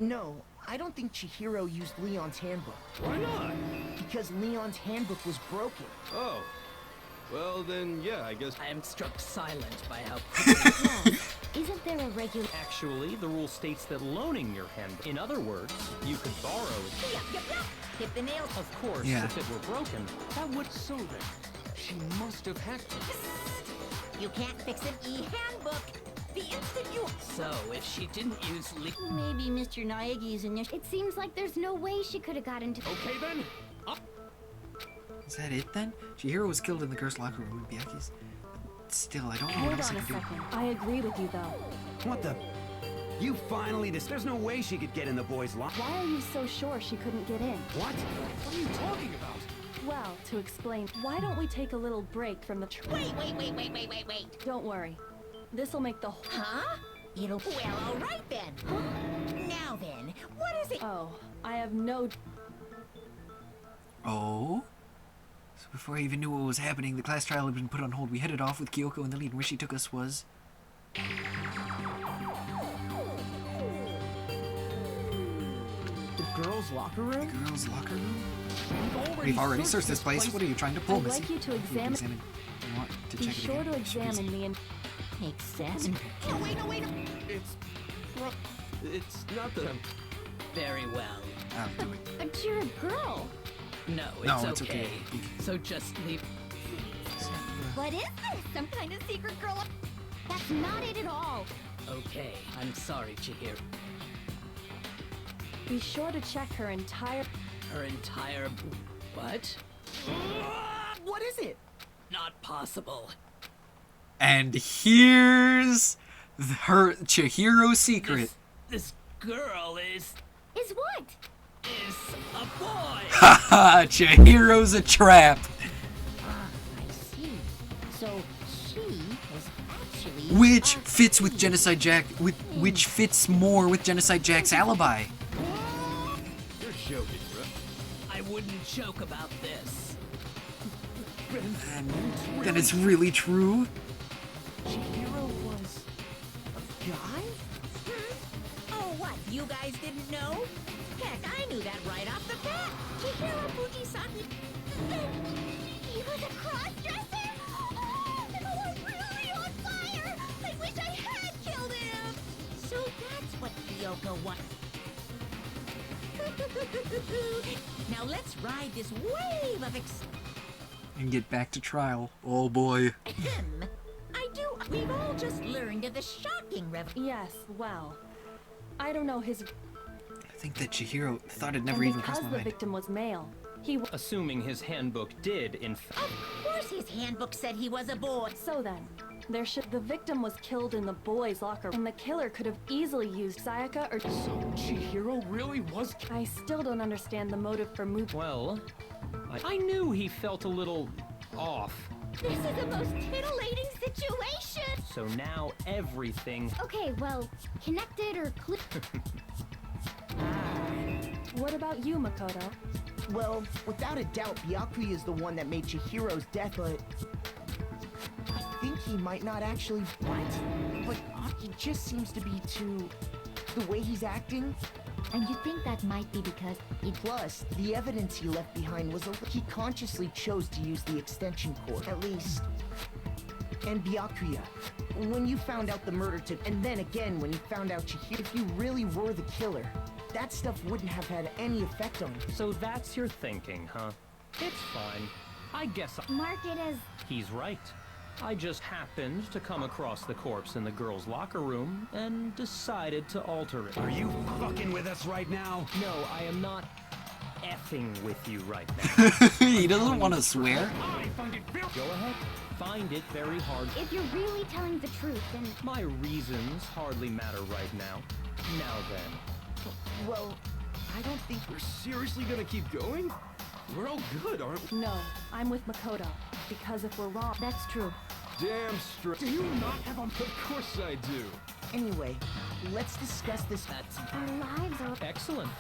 No, I don't think Chihiro used Leon's handbook. Why not? Because Leon's handbook was broken. Oh. Well, then, yeah, I guess... I am struck silent by how... Well, isn't there a regular... Actually, the rule states that loaning your handbook. In other words, you could borrow it. Yep. Hit the nail. Of course, Yeah. if it were broken, That would... So then, she must have hacked it. You can't fix an e-handbook. The instant you... So, if she didn't use Maybe Mr. Naegi's initial... It seems like there's no way she could have got into... Okay, then. Is that it then? Chihiro was killed in the girls' locker room in Byaku's. Still, I don't know what Hold else on I a can do. second. I agree with you, though. What the? You finally... There's no way she could get in the boys' locker. Why are you so sure she couldn't get in? What? What are you talking about? Well, to explain, why don't we take a little break from the Wait. Don't worry. This'll make the whole... Huh? Well, all right then. Now then, what is it? Oh, I have no... Oh? So before I even knew what was happening, the class trial had been put on hold. We headed off with Kyoko in the lead, and where she took us was... The girls' locker room? The girls' locker room? We've already searched this place. What are you trying to pull, I'd Missy? like you to examine... I want to Be check sure it to again. examine the... Makes sense. No, wait. It's not the... Very well. I'll do it. But you're a girl. No, it's okay. So just leave... What is this? Some kind of secret girl? That's not it at all. Okay, I'm sorry, Chihiro. Be sure to check her entire... Her entire... What? What is it? Not possible. And here's her Chihiro's secret. This girl is Is what? a boy. Haha, Chihiro's a trap. So she was actually Which fits with Genocide Jack, which fits more with Genocide Jack's alibi. You're joking, bro. I wouldn't joke about this. And then it's really true. Chihiro was a guy? Oh, what? You guys didn't know? Heck, I knew that right off the bat. Chihiro Fujisaki. He was a cross-dresser? Oh, I'm really on fire! I wish I had killed him! So that's what Kyoko was. Now let's ride this wave of And get back to trial. Oh boy. We've all just learned of the shocking Yes, well, I don't know his. I think that Chihiro thought it never and even crossed my because the mind. victim was male, he. Assuming his handbook did, in fact. Of course his handbook said he was a boy. So then, the victim was killed in the boys' locker, and the killer could have easily used Sayaka or. So Chihiro really was. I still don't understand the motive for moving. Well, I knew he felt a little off. This is the most titillating situation! So now everything. Okay, well, connected or What about you, Makoto? Well, without a doubt, Byakuya is the one that made Chihiro's death, but I think he might not actually. What? But he just seems to be too. The way he's acting. And you think that might be because Plus, the evidence he left behind was he consciously chose to use the extension cord, at least. And Byakuya, when you found out the murder tip, and then again when you found out Chihiro, if you really were the killer, that stuff wouldn't have had any effect on you. So that's your thinking, huh? It's fine. I guess mark it as. He's right. I just happened to come across the corpse in the girls' locker room and decided to alter it. Are you fucking with us right now? No, I am not effing with you right now. He doesn't want to swear. Go ahead. Find it very hard. If you're really telling the truth, then. My reasons hardly matter right now. Now then. Well, I don't think we're seriously gonna keep going. We're all good, aren't we? No, I'm with Makoto. Because if we're wrong, that's true. Damn straight. Do you not have on? Of course I do. Anyway, let's discuss this. Our lives are. Excellent.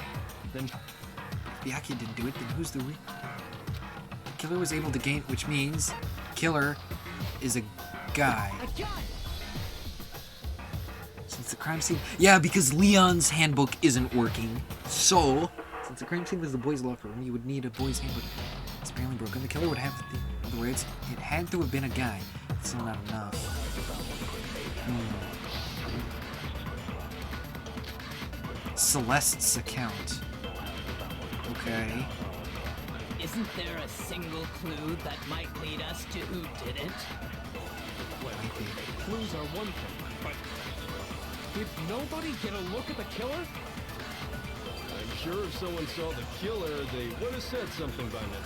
Then. Byakuya didn't do it, then who's the real? The killer was able to gain, which means killer is a guy. Since the crime scene, yeah, because Leon's handbook isn't working. So, since the crime scene was the boys' locker room, you would need a boys' handbook. It's apparently broken. The killer would have the. In other words, it had to have been a guy. It's still not enough. Celeste's account. Okay. Isn't there a single clue that might lead us to who did it? Well, clues are one thing, but did nobody get a look at the killer? I'm sure if someone saw the killer, they would have said something by now.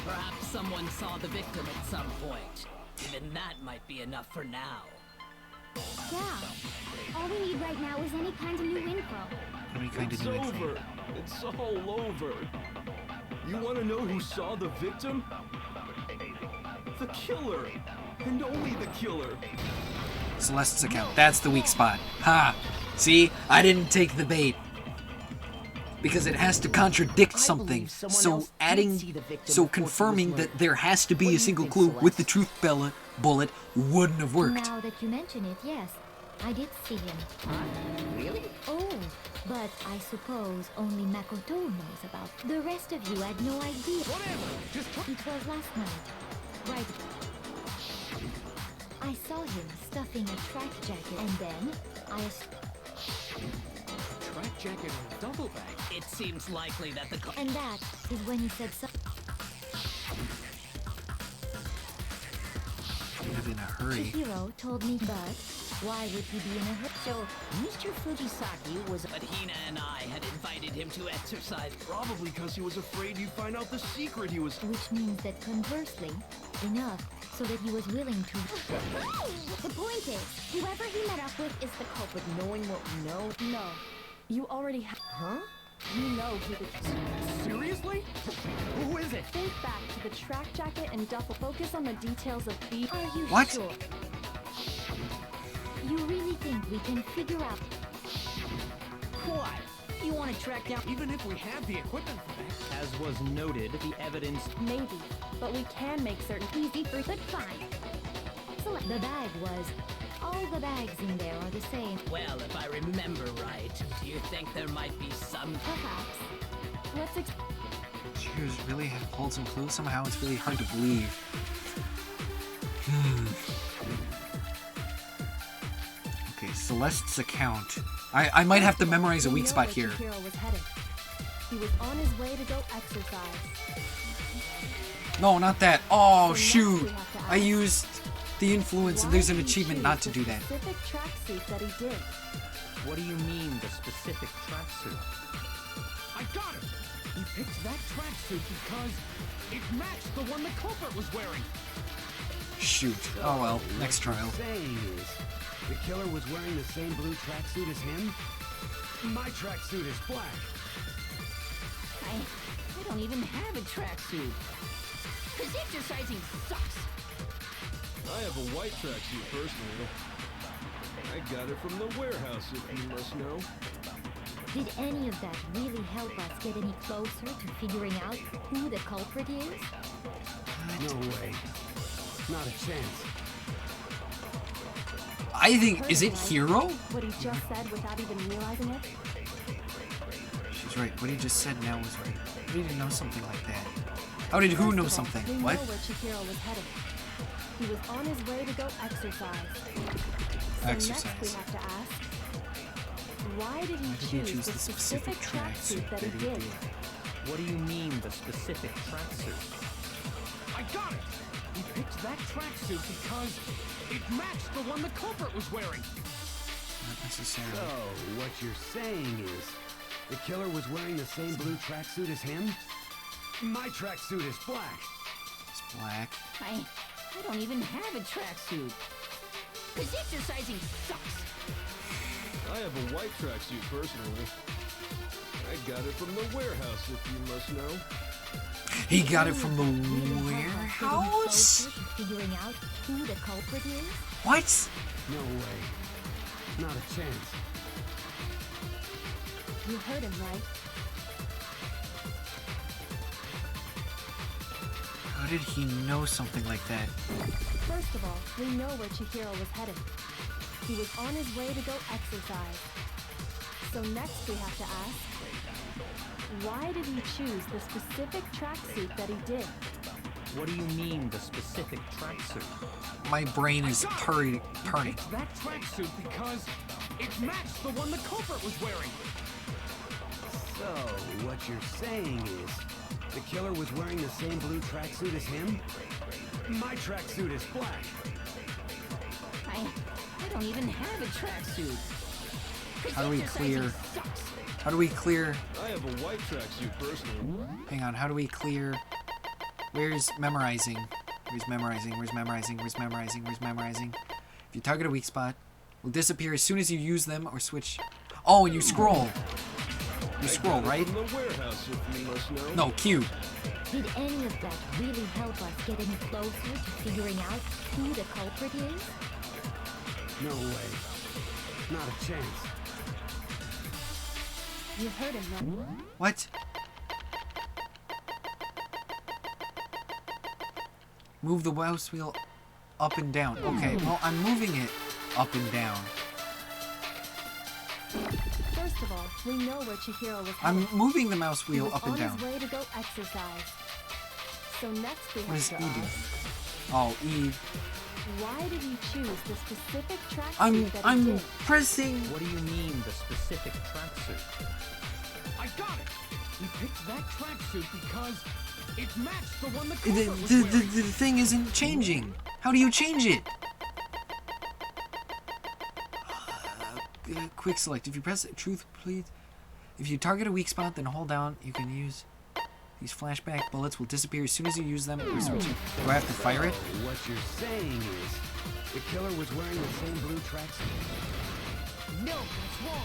Perhaps someone saw the victim at some point. Even that might be enough for now. Yeah. All we need right now is any kind of new info. Any kind It's of new info. over. It's all over. You want to know who saw the victim? The killer. And only the killer. Celeste's account. That's the weak spot. Ha! See? I didn't take the bait. Because it has to contradict something. So confirming that there has to be a single clue with the truth bullet wouldn't have worked. Now that you mention it, yes. I did see him. Really? Oh, but I suppose only Makoto knows about. The rest of you had no idea. Whatever. Just It was last night. Right. I saw him stuffing a track jacket, and then track jacket and a duffel bag. It seems likely that the and that is when he said something. Kind of in a hurry. Chihiro told me, but why would he be in a hurry? So, Mr. Fujisaki was. But Hina and I had invited him to exercise. Probably because he was afraid you'd find out the secret he was. Which means that conversely, enough so that he was willing to. The point is, whoever he met up with is the culprit. Knowing what we know. no. You already have. Huh? We know who the... Seriously? Who is it? Think back to the track jacket and duffel. Focus on the details of the... Are you What? sure? You really think we can figure out? What? You want to track down... Even if we have the equipment for that. As was noted, the evidence... Maybe, but we can make certain... Easy for but fine. So the bag was. All the bags in there are the same. Well, if I remember right, do you think there might be some... Perhaps. Let's She was really hold some clues. Somehow it's really hard to believe. Okay, Celeste's account. I might have to memorize a weak spot here. Chihiro was headed. He was on his way to go exercise. No, not that. Oh, So next shoot. we have to I ask, used the influence, and why there's an did he achievement choose not to the do that. Specific tracksuit that he did. What do you mean, the specific tracksuit? I got it! He picked that tracksuit because it matched the one the culprit was wearing. Shoot. Oh well, next What trial. you're saying is, the killer was wearing the same blue tracksuit as him? My tracksuit is black. I don't even have a tracksuit. Cause exercising sucks. I have a white tracksuit personally. I got it from the warehouse, if you must know. Did any of that really help us get any closer to figuring out who the culprit is? No way. Not a chance. I think, is it Hero? What he just said without even realizing it? She's right. What he just said now was right. How did he know something like that? How did who First know of all, something? We What? know where Chihiro was headed. He was on his way to go exercise. So next we Exercise. have to ask, why did he choose the specific tracksuit that he did? What do you mean, the specific tracksuit? I got it! He picked that tracksuit because it matched the one the culprit was wearing. Not necessarily. So, what you're saying is, the killer was wearing the same blue tracksuit as him? My tracksuit is black. It's black. I don't even have a tracksuit. Cause exercising sucks. I have a white tracksuit personally. I got it from the warehouse, if you must know. He got it from the Getting warehouse? closer to figuring out who the culprit is? What? No way. Not a chance. You heard him, right? How did he know something like that? First of all, we know where Chihiro was headed. He was on his way to go exercise. So next we have to ask, why did he choose the specific tracksuit that he did? What do you mean, the specific tracksuit? My brain is turning. He picked that tracksuit because it matched the one the culprit was wearing. So, what you're saying is, the killer was wearing the same blue tracksuit as him? My tracksuit is black. I don't even have a tracksuit. How do we clear? Exercising sucks. How do we clear? I have a white tracksuit personally. Hang on. How do we clear? Where's memorizing? Where's memorizing? Where's memorizing? Where's memorizing? Where's memorizing? If you target a weak spot, will disappear as soon as you use them or switch. Oh, and you scroll. You scroll, right? From the warehouse, if you must know. No, Q. Did any of that really help us get any closer to figuring out who the culprit is? No way. Not a chance. You heard him, right? What? Move the mouse wheel up and down. Okay, well, I'm moving it up and down. First of all, we know where Chihiro was headed. I'm moving the mouse He wheel was up and on down. his way to go exercise. So next we What have does to E do? ask, Oh, E. why did he choose the specific tracksuit that he I'm did? pressing. What do you mean, the specific tracksuit? I got it! He picked that tracksuit because it matched the one the The, culprit was the, wearing. the thing isn't changing. How do you change it? Quick select. If you press truth, please. If you target a weak spot, then hold down. You can use these flashback bullets. Will disappear as soon as you use them. Or switch it. Do I have to fire it? So, what you're saying is, the killer was wearing the same blue tracksuit. No, that's wrong.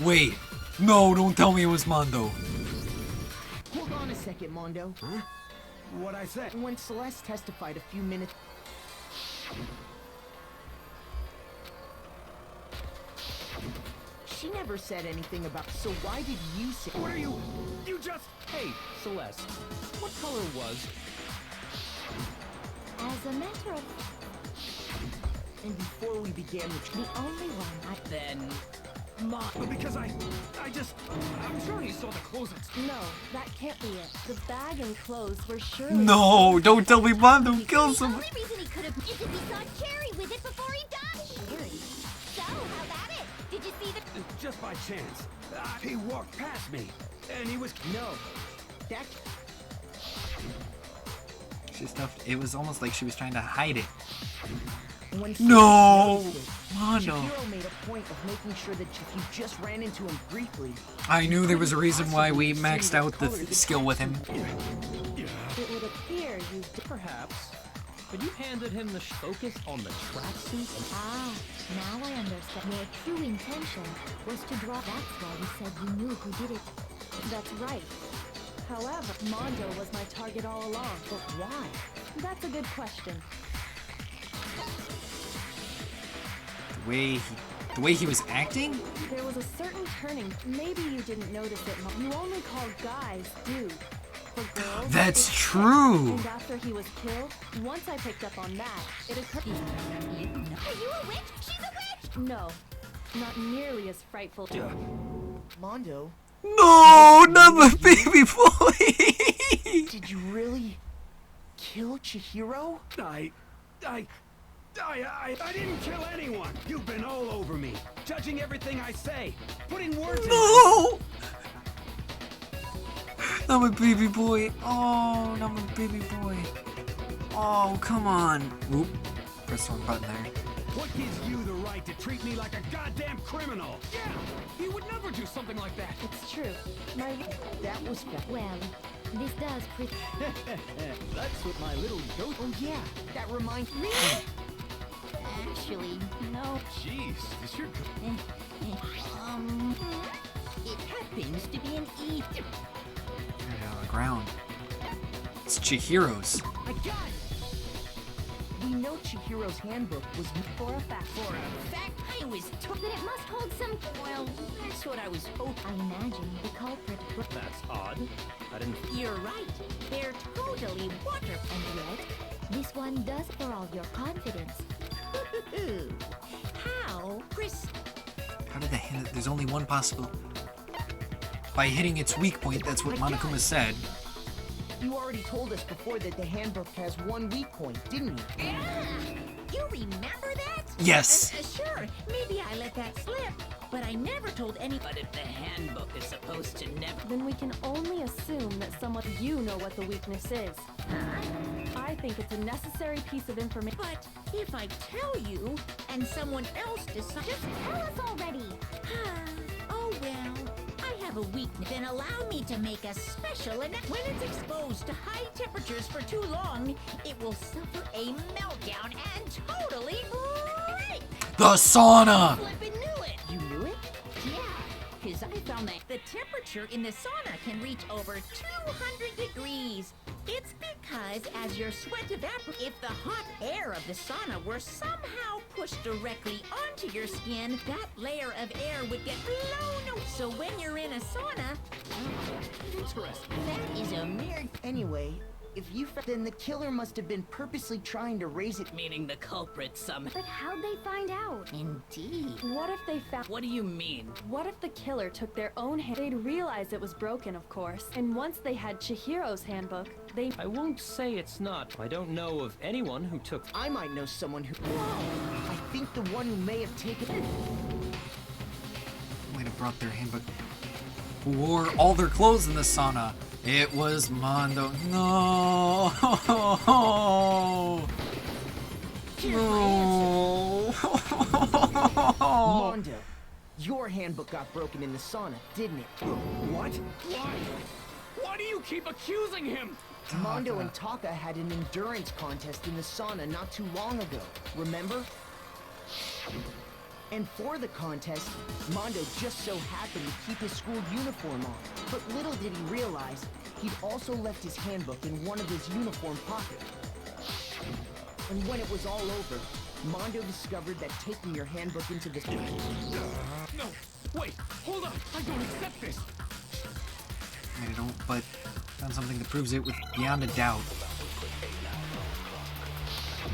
Wait. No, don't tell me it was Mondo. Hold on a second, Mondo. Huh? What'd I say? When Celeste testified a few minutes... She never said anything about... So why did you say... What are you... You just... Hey, Celeste, what color was... As a matter of... And before we began The only one I... Then, Because I just... I'm sure he saw the clothes and No, that can't be it. The bag and clothes were surely... No, don't tell me Mondo kills The him. only reason he could have is if he saw Cherry with it before he died. Cherry? So, how about it? Did you see the... Just by chance. He walked past me. And he was... No. That... She stuffed. It was almost like she was trying to hide it. When No! Celeste noticed it, Mondo. Chihiro made a point of making sure that if you just ran into him briefly... I knew there was a reason why we maxed out the skill with him. It would appear you... Perhaps. But you handed him the focus on the tracksuit? Ah, now I understand. Your true intention was to draw. That's why you said you knew who did it. That's right. However, Mondo was my target all along. But why? That's a good question. The way he was acting? There was a certain turning. Maybe you didn't notice it. You only called guys dude. For girls, That's it's true. And after he was killed, once I picked up on that, it occurred. Are you a witch? She's a witch! No, not nearly as frightful. Mondo, No, not my baby boy. did you really kill Chihiro? I didn't kill anyone. You've been all over me, judging everything I say, putting words in... No. Not my baby boy. Oh, not my baby boy. Oh, come on. Oop. Press the wrong button there. What gives you the right to treat me like a goddamn criminal? Yeah, he would never do something like that. It's true. That was... Well, this does pretty. That's what my little goat... Oh yeah, that reminds me... Actually, no. Jeez, is your... It happens to be an E. On the ground. It's Chihiro's. I got it! We know Chihiro's handbook was... For a fact. For a fact, I was told that it must hold some... Well, that's what I was hoping. I imagine the culprit. That's odd. I didn't... You're right. They're totally waterproof. And yet, this one does for all your confidence. How, Chris? How did they hit it? There's only one possible. By hitting its weak point, that's what Monokuma said. You already told us before that the handbook has one weak point, didn't you? Yeah! You remember that? Yes. Sure, maybe I let that slip, but I never told anybody. but if the handbook is supposed to never... Then we can only assume that someone you know what the weakness is. I think it's a necessary piece of information. But if I tell you, and someone else decides... Just tell us already! Oh well, I have a weakness. Then allow me to make a special... And when it's exposed to high temperatures for too long, it will suffer a meltdown and totally break! The sauna! Flippin' knew it! You knew it? Yeah, because I found that the temperature in the sauna can reach over 200 degrees. It's because as your sweat evaporates, if the hot air of the sauna were somehow pushed directly onto your skin, that layer of air would get blown away. So when you're in a sauna, Interesting. that is a mere... Anyway, if you... Then the killer must have been purposely trying to raise it... Meaning the culprit somehow. But how'd they find out? Indeed. What if they found... What do you mean? What if the killer took their own hand? They'd realize it was broken, of course. And once they had Chihiro's handbook, they... I won't say it's not. I don't know of anyone who took... I might know someone who... Whoa! I think the one who may have taken... Might have brought their handbook. Who wore all their clothes in the sauna. It was Mondo. No. No. Mondo, your handbook got broken in the sauna, didn't it? What? Why? Why do you keep accusing him? Mondo and Taka had an endurance contest in the sauna not too long ago, remember? And for the contest, Mondo just so happened to keep his school uniform on. But little did he realize, he'd also left his handbook in one of his uniform pockets. And when it was all over, Mondo discovered that taking your handbook into the... No! Wait! Hold up! I don't accept this! I don't, but found something that proves it with beyond a doubt.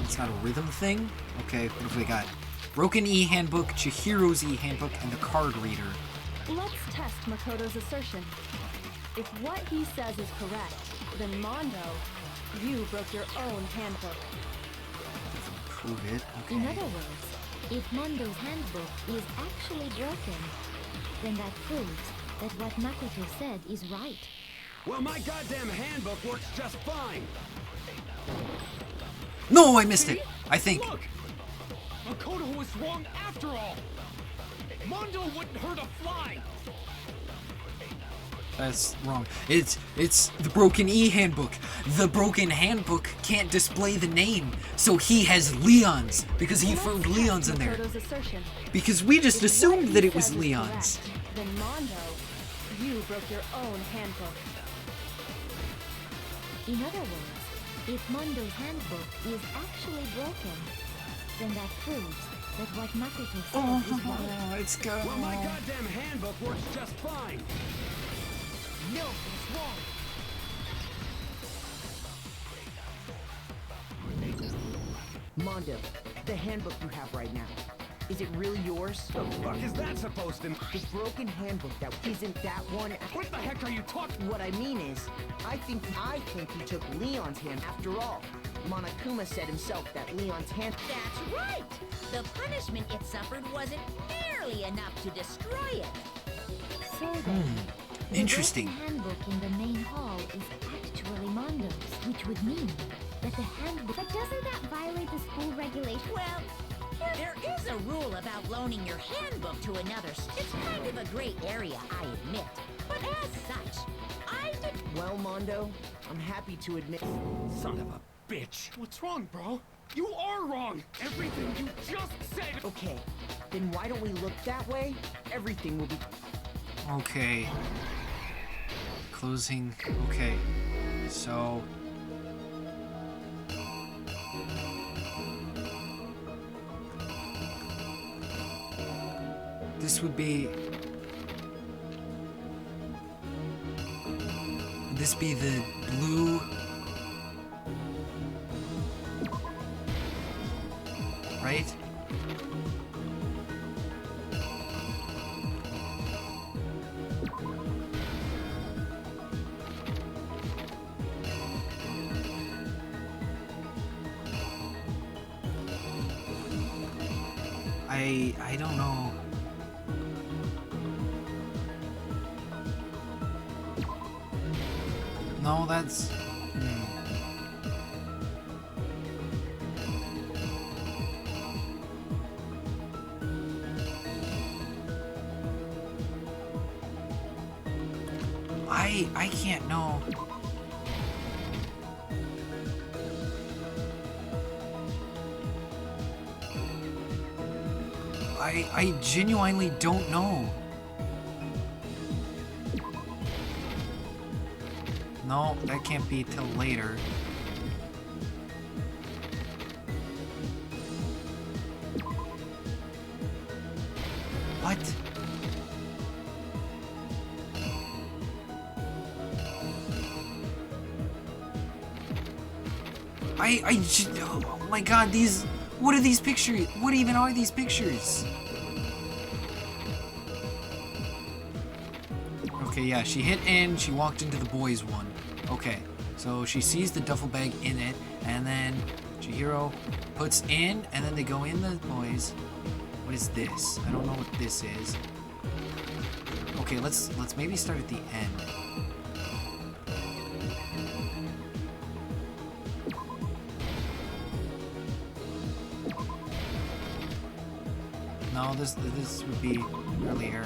It's not a rhythm thing? Okay, what have we got? Broken E-handbook, Chihiro's E-handbook, and the card reader. Let's test Makoto's assertion. If what he says is correct, then Mondo, you broke your own handbook. Prove it. Okay. In other words, if Mondo's handbook is actually broken, then that proves that what Makoto said is right. Well, my goddamn handbook works just fine. No, I missed it. I think. Look! Makoto was wrong after all! Mondo wouldn't hurt a fly! That's wrong. It's the broken E-handbook. The broken handbook can't display the name, so he has Leon's because he found Leon's in there. Makoto's assertion. Because we just If assumed what that he it was says is Leon's. correct, then Mondo, you broke your own handbook. In other words, if Mondo's handbook is actually broken, then that proves that what Makoto said is right. It's good. Well, my goddamn handbook works just fine. No, it's wrong. Mondo, the handbook you have right now, is it really yours? The fuck is that supposed to mean? The broken handbook that isn't that one. What the heck are you talking? What I mean is, I think you took Leon's hand after all. Monokuma said himself that Leon's hand... That's right! The punishment it suffered wasn't nearly enough to destroy it. So then, Interesting. the handbook in the main hall is actually Mondo's, which would mean that the handbook... But doesn't that violate the school regulation? Well, there is a rule about loaning your handbook to another. It's kind of a gray area, I admit. But as such, I did... Well, Mondo, I'm happy to admit... Son of a bitch! What's wrong, bro? You are wrong! Everything you just said! Okay, then why don't we look that way? Everything will be... Okay. Closing. Okay. So. This would be. Would this be the blue? Right? I don't know. No, that's... I can't know. I genuinely don't know. No, that can't be till later. What? Oh my god, these, what are these pictures? What even are these pictures? Okay, yeah, she hit in, she walked into the boys one. Okay, so she sees the duffel bag in it, and then Chihiro puts in, and then they go in the boys. What is this? I don't know what this is. Okay, let's maybe start at the end. No, this would be earlier.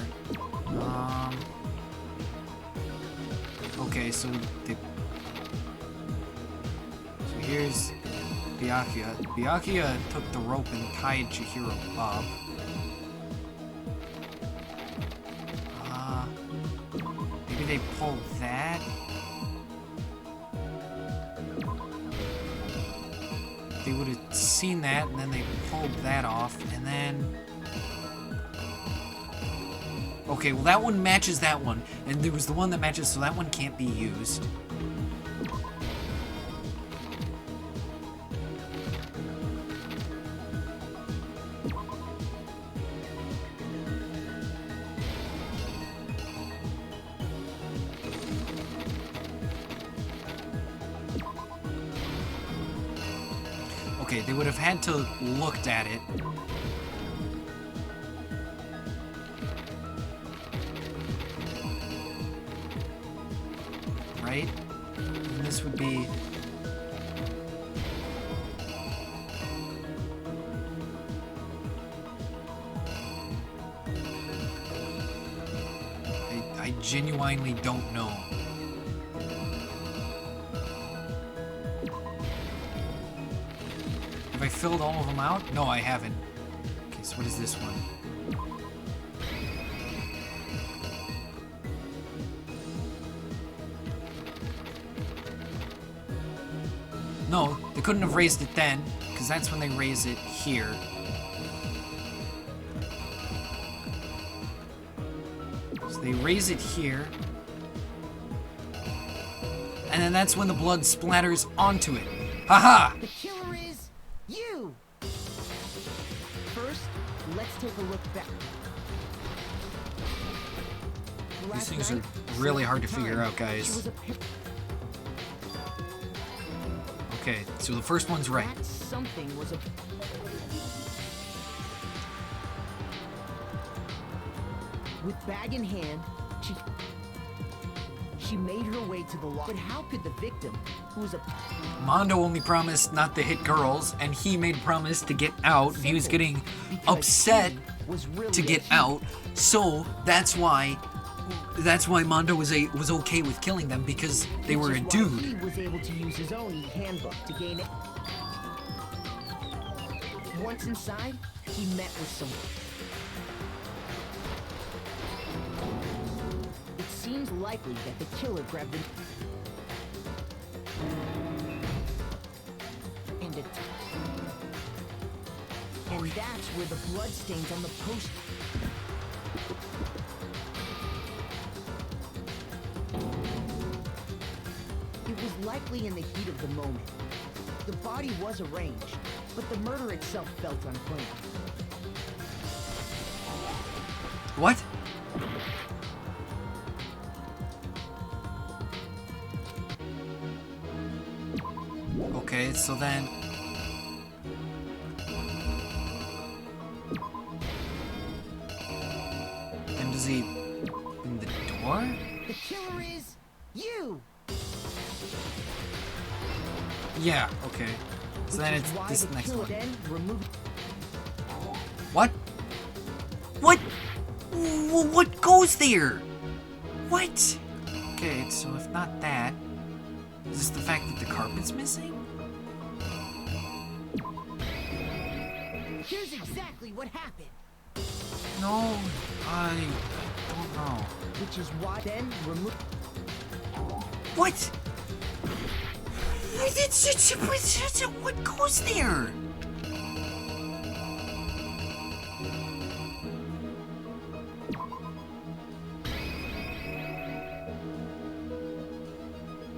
Okay, so here's Byakuya. Byakuya took the rope and tied Chihiro up. they pull that. They would have seen that, and then they pulled that off, and then... Okay, well that one matches that one, and there was the one that matches, so that one can't be used. Okay, they would have had to looked at it. Right? And this would be... I genuinely don't know. Have I filled all of them out? No, I haven't. Okay, so what is this one? No, they couldn't have raised it then, because that's when they raise it here. So they raise it here. And then that's when the blood splatters onto it. Haha! The killer is you! First, let's take a look back. These things are really hard to figure out, guys. Okay, so the first one's right. That something was a... With bag in hand, she made her way to the loft. But how could the victim, who was a... Mondo only promised not to hit girls, and he made a promise to get out. He was getting upset to get out, so that's why Mondo was okay with killing them, because they were a dude. He was able to use his own handbook to gain it. Once inside, he met with someone. It seems likely that the killer grabbed him and that's where the blood stains on the poster. It was likely in the heat of the moment. The body was arranged, but the murder itself felt unclean. What? Okay, so then... Then does he... in the door? The killer is you! Yeah, okay. So then it's this the next killer one. then removed... What? What? What goes there? What? Okay, so if not that, is this the fact that the carpet's missing? Here's exactly what happened. No, I don't know. Which is why then remove... What? What goes there?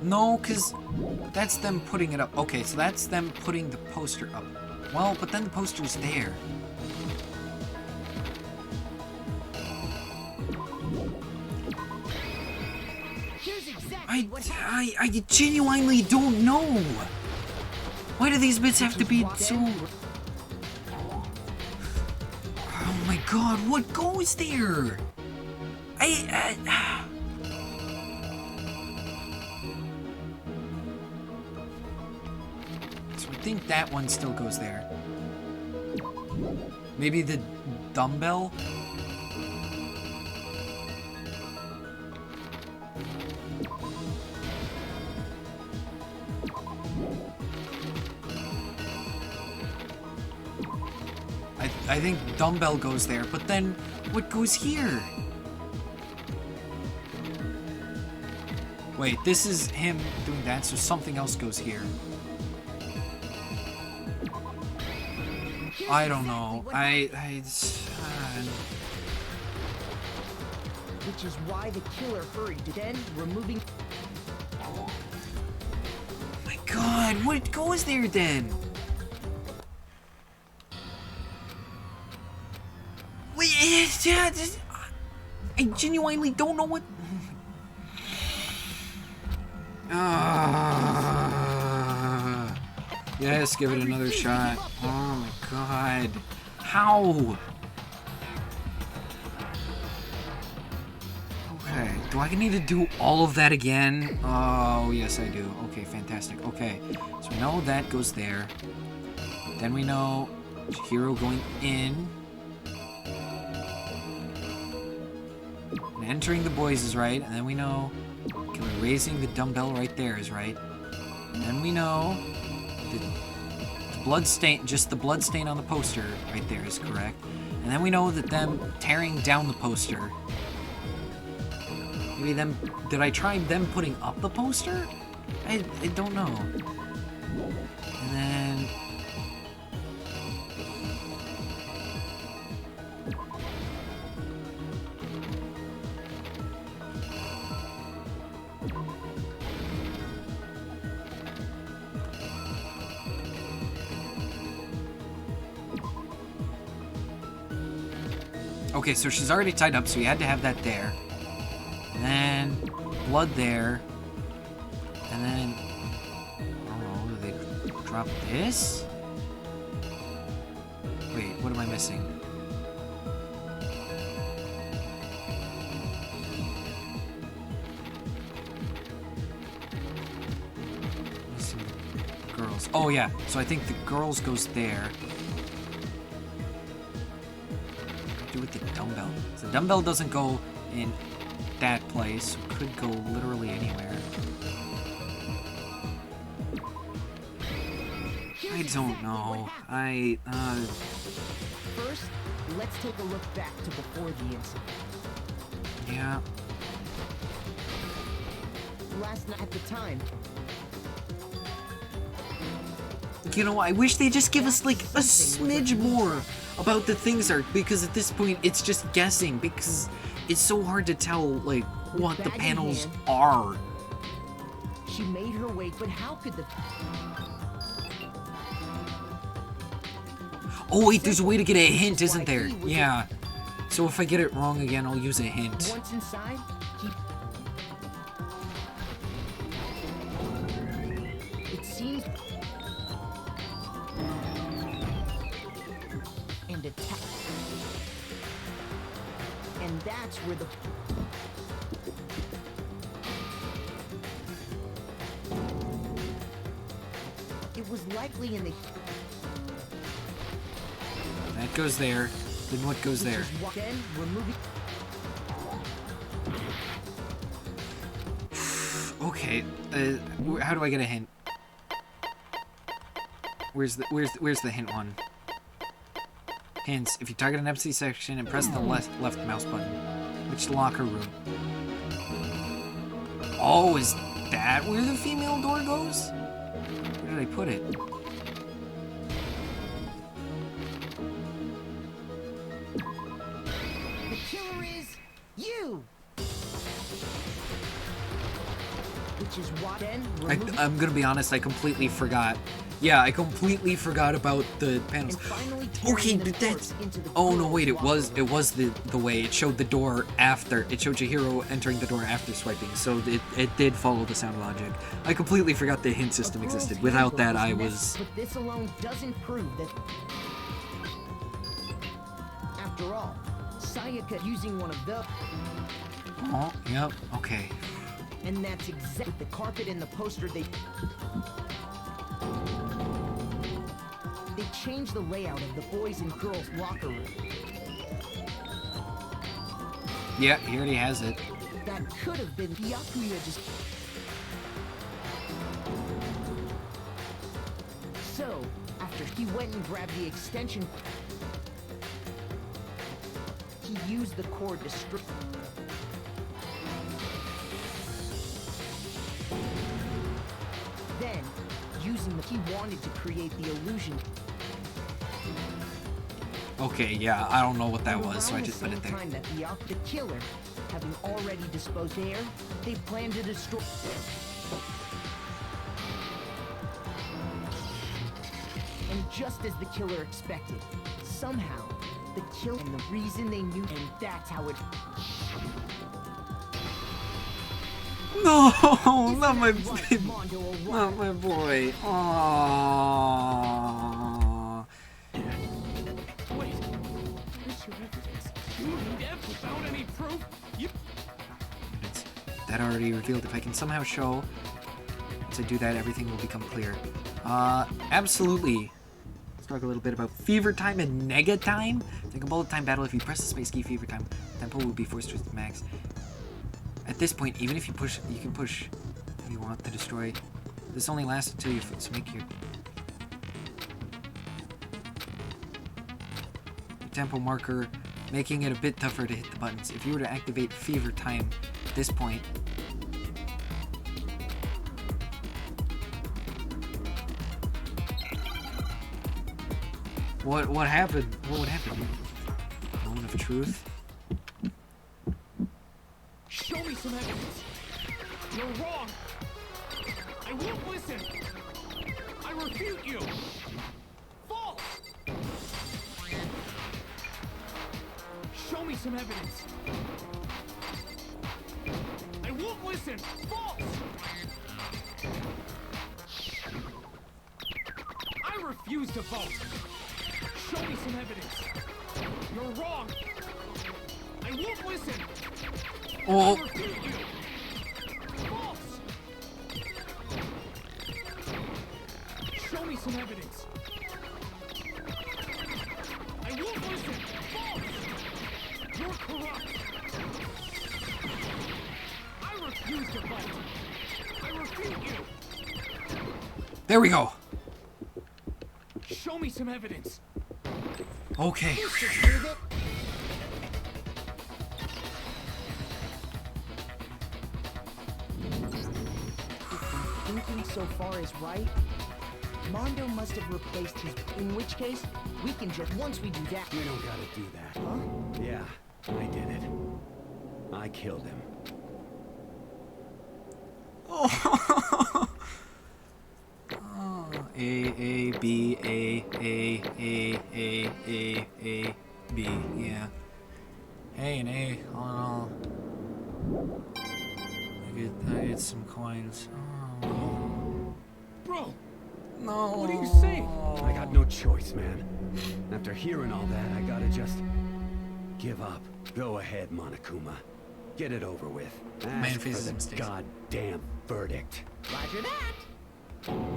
No, because that's them putting it up. Okay, so that's them putting the poster up. Well, but then the poster's there. I genuinely don't know. Why do these bits have to be so... Oh my god, what goes there? So I think that one still goes there. Maybe the dumbbell? I think dumbbell goes there, but then what goes here? Wait, this is him doing that, so something else goes here. I don't know. Which is why the killer hurried, then removing... My God, what goes there then? Wait, I genuinely don't know what... Yes, give it another shot. Oh my God. How? Okay, do I need to do all of that again? Oh, yes I do. Okay, fantastic. Okay, so we know that goes there. Then we know Chihiro going in. And entering the boys is right, and then we know raising the dumbbell right there is right. And then we know the blood stain, just the blood stain on the poster right there is correct. And then we know that them tearing down the poster. Maybe them, did I try them putting up the poster? I don't know. And then... Okay, so she's already tied up, so you had to have that there. And then blood there. And then I don't know, do they drop this? Wait, what am I missing? Missing the girls. Oh yeah, so I think the girls goes there. Do with the dumbbell. So the dumbbell doesn't go in that place, so it could go literally anywhere. I don't know. First, let's take a look back to before the incident. Yeah. Last night at the time. You know, I wish they just give us like a smidge more about the things are, because at this point it's just guessing, because it's so hard to tell like what the panels are. She made her way, but how could the... Oh wait, there's a way to get a hint, isn't there? Yeah. So if I get it wrong again, I'll use a hint. Once inside, it seems... And attack. And that's where the... It was likely in the... That goes there. Then what goes there? Then removing... Okay. How do I get a hint? Where's the hint one? Hints. If you target an empty section and press the left mouse button. Which locker room? Oh, is that where the female door goes? Where did I put it? The killer is you. Which is why then I'm gonna be honest, I completely forgot. Yeah, I completely forgot about the panels. Okay, but that's... Oh no, wait, it was the way. It showed the door after. It showed Chihiro entering the door after swiping, so it did follow the sound logic. I completely forgot the hint system existed. Without that, I was... But this alone doesn't prove that... After all, Sayaka using one of the... Oh, yep, okay. And that's exactly the carpet and the poster they changed the layout of the boys and girls locker room. Yeah, he already has it. That could have been Byakuya just... So, after he went and grabbed the extension, he used the cord to strip... He wanted to create the illusion. Okay, yeah, I don't know what that was, so I Around just the put it same there. time that the killer, having already disposed of Air, they planned to destroy. And just as the killer expected, somehow the killer and the reason they knew, and that's how it. No, not my not my boy. Aww. Wait. Where's your evidence? You dead without any proof? You... That already revealed. If I can somehow show, once I do that, everything will become clear. Absolutely. Let's talk a little bit about fever time and nega time. Like a bullet time battle, if you press the space key, fever time, tempo will be forced to its max. At this point, even if you push, you can push if you want to destroy. This only lasts until you so make your tempo marker, making it a bit tougher to hit the buttons. If you were to activate fever time at this point, what happened? What would happen? Moment of truth. Show me some evidence. You're wrong. I won't listen. I refute you. False. Show me some evidence. I won't listen. False. I refuse to vote. Show me some evidence. You're wrong. I won't listen. Oh. False. Show me some evidence. I won't listen. False. You're corrupt. I refuse to vote. I refute you. There we go. Show me some evidence. Okay. Thinking so far is right, Mondo must have replaced his. In which case, we can just once we do that. You don't gotta do that. Huh? Yeah, I did it. I killed him. Oh. A B A B. Yeah. A and A. Oh. I get some coins. Oh. Bro. No. What are you saying? I got no choice, man. After hearing all that, I gotta just give up. Go ahead, Monokuma. Get it over with. Man Ask faces for the mistakes. goddamn verdict. Roger that.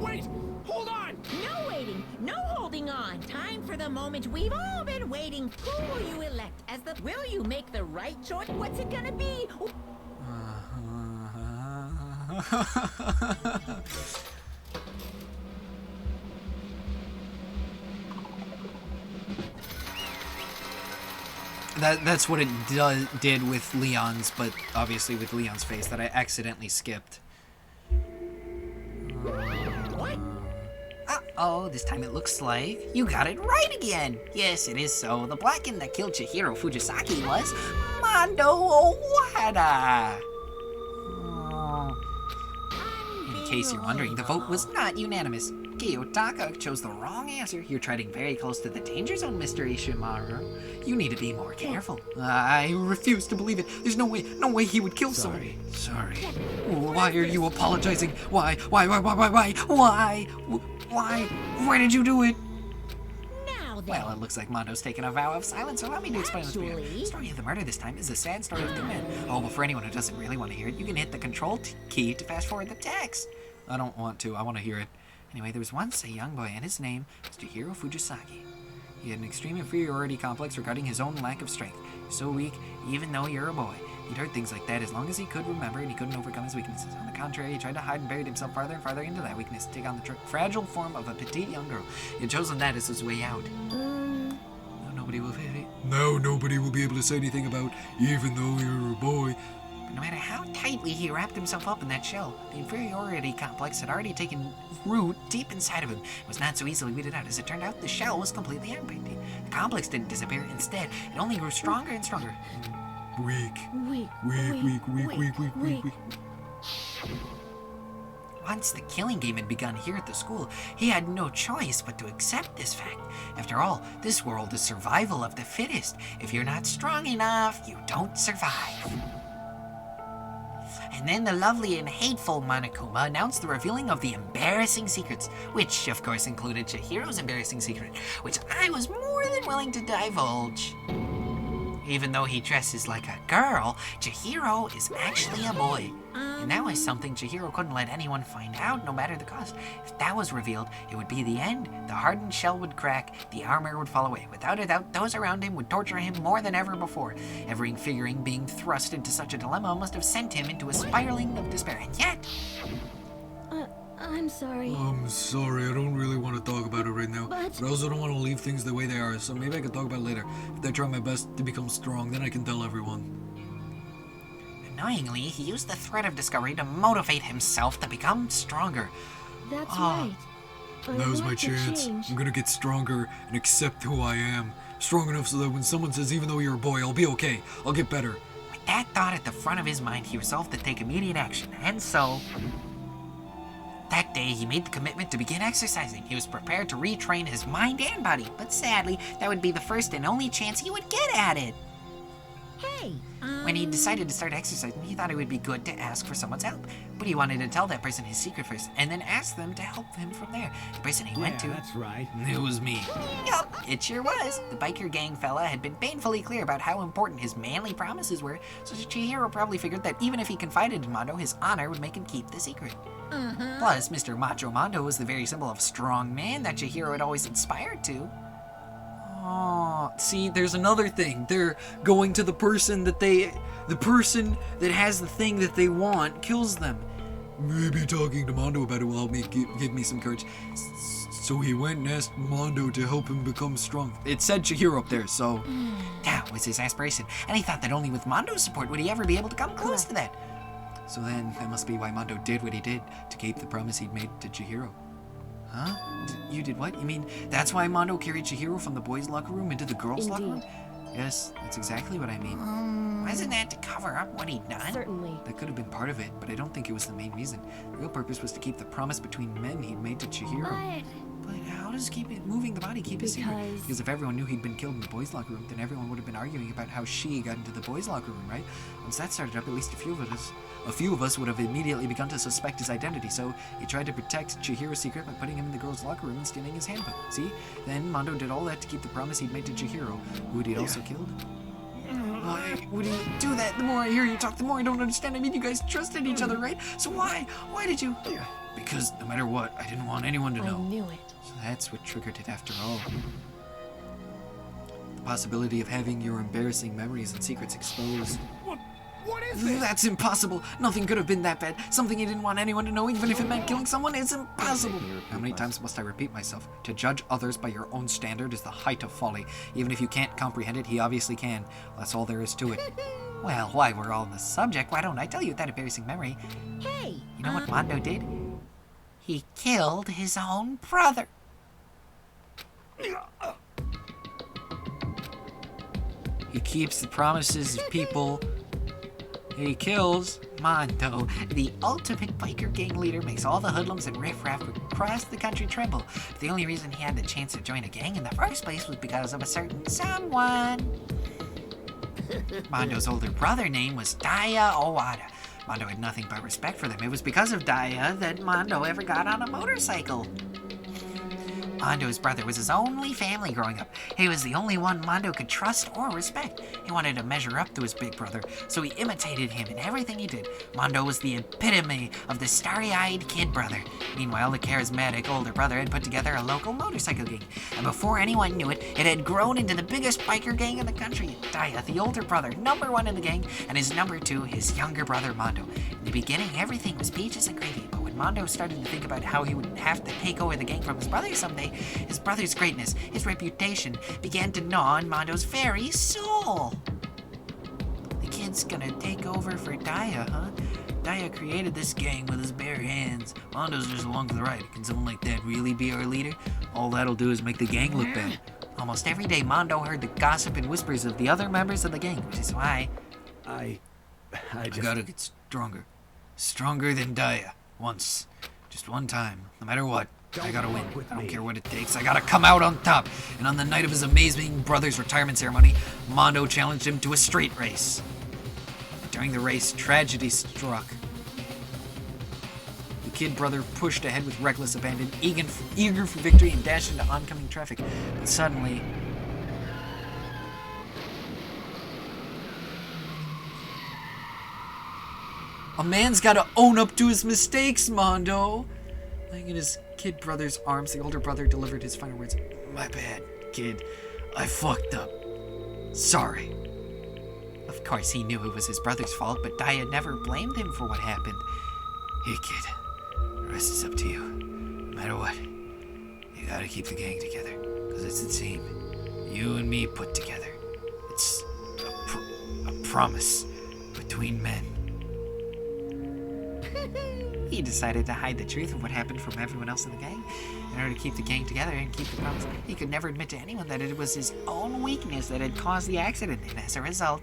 Wait! Hold on! No waiting, no holding on. Time for the moment we've all been waiting. Who will you elect as the... Will you make the right choice? What's it gonna be? That's what it did with Leon's, but obviously with Leon's face that I accidentally skipped. What? Uh-oh, this time it looks like you got it right again. Yes, it is so. The Blackened that killed Chihiro Fujisaki was Mondo Owada. In case you're wondering, the vote was not unanimous. Kiyotaka chose the wrong answer. You're treading very close to the danger zone, Mr. Ishimaru. You need to be more careful. I refuse to believe it. There's no way he would kill someone. Sorry. Why are you apologizing? Why? Why did you do it? Now then. Well, it looks like Mondo's taken a vow of silence, so allow me to explain what's real. The story of the murder this time is a sad story of two men. Oh, but for anyone who doesn't really want to hear it, you can hit the control key to fast forward the text. I don't want to. I want to hear it. Anyway, there was once a young boy, and his name was Chihiro Fujisaki. He had an extreme inferiority complex regarding his own lack of strength. So weak, even though you're a boy. He'd heard things like that as long as he could remember, and he couldn't overcome his weaknesses. On the contrary, he tried to hide and buried himself farther and farther into that weakness, to take on the fragile form of a petite young girl. He had chosen that as his way out. Nobody will be able to say anything about, even though you're a boy. But no matter how tightly he wrapped himself up in that shell, the inferiority complex had already taken root deep inside of him. It was not so easily weeded out. As it turned out, the shell was completely empty. The complex didn't disappear. Instead, it only grew stronger and stronger. Weak. Weak. Weak. Once the killing game had begun here at the school, he had no choice but to accept this fact. After all, this world is survival of the fittest. If you're not strong enough, you don't survive. And then the lovely and hateful Monokuma announced the revealing of the embarrassing secrets, which of course included Chihiro's embarrassing secret, which I was more than willing to divulge. Even though he dresses like a girl, Chihiro is actually a boy. And that was something Chihiro couldn't let anyone find out, no matter the cost. If that was revealed, it would be the end. The hardened shell would crack, the armor would fall away. Without a doubt, those around him would torture him more than ever before. Every figuring being thrust into such a dilemma must have sent him into a spiraling of despair. And yet... I'm sorry. I'm sorry, I don't really want to talk about it right now. But I also don't want to leave things the way they are, so maybe I can talk about it later. If I try my best to become strong, then I can tell everyone. Annoyingly, he used the threat of discovery to motivate himself to become stronger. That's right. Now's my chance. I'm gonna get stronger and accept who I am. Strong enough so that when someone says, even though you're a boy, I'll be okay. I'll get better. With that thought at the front of his mind, he resolved to take immediate action, and so... That day, he made the commitment to begin exercising. He was prepared to retrain his mind and body, but sadly, that would be the first and only chance he would get at it. Hey, When he decided to start exercising, he thought it would be good to ask for someone's help. But he wanted to tell that person his secret first, and then ask them to help him from there. The person he went to... that's right. It was me. Yup, it sure was. The biker gang fella had been painfully clear about how important his manly promises were, so Chihiro probably figured that even if he confided in Mondo, his honor would make him keep the secret. Plus, Mr. Macho Mondo was the very symbol of strong man that Chihiro had always aspired to. Oh, see, there's another thing. They're going to the person that has the thing that they want kills them. Maybe talking to Mondo about it will help me give me some courage. So he went and asked Mondo to help him become strong. It said Chihiro up there, so... That was his aspiration, and he thought that only with Mondo's support would he ever be able to come close to that. So then, that must be why Mondo did what he did, to keep the promise he'd made to Chihiro. Huh? You did what? You mean that's why Mondo carried Chihiro from the boys' locker room into the girls' locker room? Yes, that's exactly what I mean. Wasn't that to cover up what he'd done? Certainly. That could have been part of it, but I don't think it was the main reason. The real purpose was to keep the promise between men he'd made to Chihiro. But how does moving the body keep it secret? Because if everyone knew he'd been killed in the boys' locker room, then everyone would have been arguing about how she got into the boys' locker room, right? Once that started up, at least a few of us would have immediately begun to suspect his identity, so he tried to protect Chihiro's secret by putting him in the girls' locker room and stealing his handbook. See? Then Mondo did all that to keep the promise he'd made to Chihiro, who he'd also killed. Why would he do that? The more I hear you talk, the more I don't understand. I mean, you guys trusted each other, right? So why? Why did you? Because no matter what, I didn't want anyone to know. I knew it. So that's what triggered it after all. The possibility of having your embarrassing memories and secrets exposed. What is this? That's impossible. Nothing could have been that bad. Something he didn't want anyone to know, even if it meant killing someone, is impossible. How many times must I repeat myself? To judge others by your own standard is the height of folly. Even if you can't comprehend it, he obviously can. That's all there is to it. Well, while we're all on the subject, why don't I tell you that embarrassing memory? hey, You know what Mondo did? He killed his own brother. He keeps the promises of people he kills. Mondo, the ultimate biker gang leader, makes all the hoodlums and riffraff across the country tremble. The only reason he had the chance to join a gang in the first place was because of a certain someone. Mondo's older brother name was Daya Owada. Mondo had nothing but respect for them. It was because of Daya that Mondo ever got on a motorcycle. Mondo's brother was his only family growing up. He was the only one Mondo could trust or respect. He wanted to measure up to his big brother, so he imitated him in everything he did. Mondo was the epitome of the starry-eyed kid brother. Meanwhile, the charismatic older brother had put together a local motorcycle gang, and before anyone knew it, it had grown into the biggest biker gang in the country. Daya, the older brother, #1 in the gang, and his #2, his younger brother Mondo. In the beginning, everything was peaches and gravy, but when Mondo started to think about how he would have to take over the gang from his brother someday, his brother's greatness, his reputation, began to gnaw on Mondo's very soul. The kid Man's gonna take over for Daya, huh? Daya created this gang with his bare hands. Mondo's just along for the ride. Can someone like that really be our leader? All that'll do is make the gang look bad. Almost every day, Mondo heard the gossip and whispers of the other members of the gang, which is why I gotta get stronger. Stronger than Daya. Once. Just one time. No matter what. I gotta win. I don't care what it takes. I gotta come out on top. And on the night of his amazing brother's retirement ceremony, Mondo challenged him to a street race. During the race, tragedy struck. The kid brother pushed ahead with reckless abandon, eager for victory, and dashed into oncoming traffic. But suddenly, a man's gotta own up to his mistakes, Mondo. Laying in his kid brother's arms, the older brother delivered his final words. My bad, kid. I fucked up. Sorry. Of course, he knew it was his brother's fault, but Daya never blamed him for what happened. Hey, kid. The rest is up to you. No matter what, you gotta keep the gang together, because it's the team. You and me put together. It's a promise between men. He decided to hide the truth of what happened from everyone else in the gang in order to keep the gang together and keep the promise. He could never admit to anyone that it was his own weakness that had caused the accident, and as a result,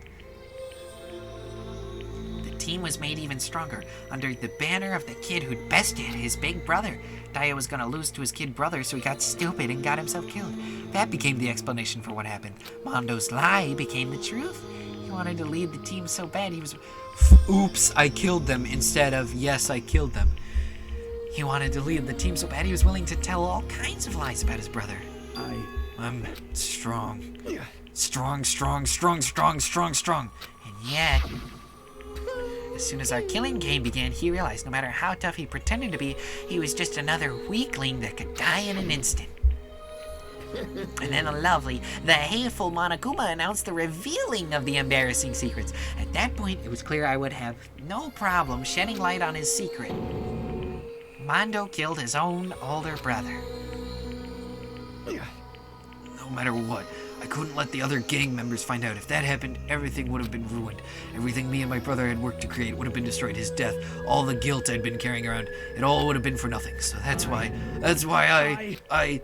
the team was made even stronger under the banner of the kid who'd bested his big brother. Daya was gonna lose to his kid brother, so he got stupid and got himself killed. That became the explanation for what happened. Mondo's lie became the truth. He wanted to lead the team so bad he was... Oops, I killed them instead of yes, I killed them. He wanted to lead the team so bad he was willing to tell all kinds of lies about his brother. I'm strong. Strong. And yet, as soon as our killing game began, he realized no matter how tough he pretended to be, he was just another weakling that could die in an instant. And then the hateful Monokuma announced the revealing of the embarrassing secrets. At that point, it was clear I would have no problem shedding light on his secret. Mondo killed his own older brother. No matter what, I couldn't let the other gang members find out. If that happened, everything would have been ruined. Everything me and my brother had worked to create would have been destroyed. His death, all the guilt I'd been carrying around, it all would have been for nothing. So that's why I...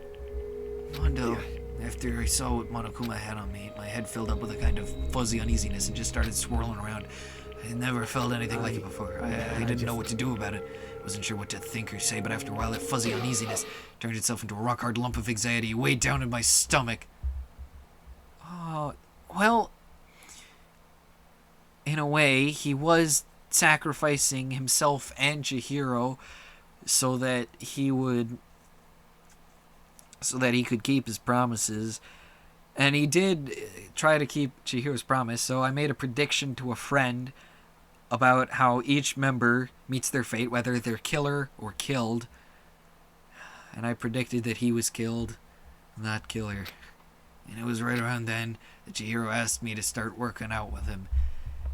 Mondo, after I saw what Monokuma had on me, my head filled up with a kind of fuzzy uneasiness and just started swirling around. I never felt anything like it before. I didn't know what to do about it. Wasn't sure what to think or say, but after a while that fuzzy uneasiness turned itself into a rock-hard lump of anxiety way down in my stomach. Oh, well, in a way, he was sacrificing himself and Chihiro so that he could keep his promises. And he did try to keep Chihiro's promise, so I made a prediction to a friend about how each member meets their fate, whether they're killer or killed. And I predicted that he was killed, not killer. And it was right around then that Chihiro asked me to start working out with him.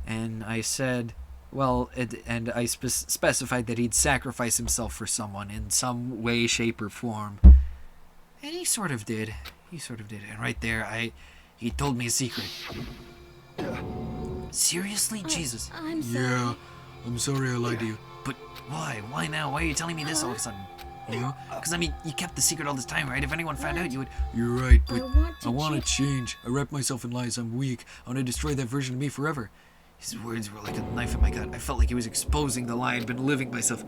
And I said, well, and I specified that he'd sacrifice himself for someone in some way, shape, or form. And he sort of did. And right there, he told me a secret. Seriously? Jesus. I'm sorry. Yeah, I'm sorry I lied to you. But why? Why now? Why are you telling me this all of a sudden? You know? Because, I mean, you kept the secret all this time, right? If anyone found out, you would... You're right, but I want to change. I wrap myself in lies. I'm weak. I want to destroy that version of me forever. His words were like a knife in my gut. I felt like he was exposing the lie I'd been living myself.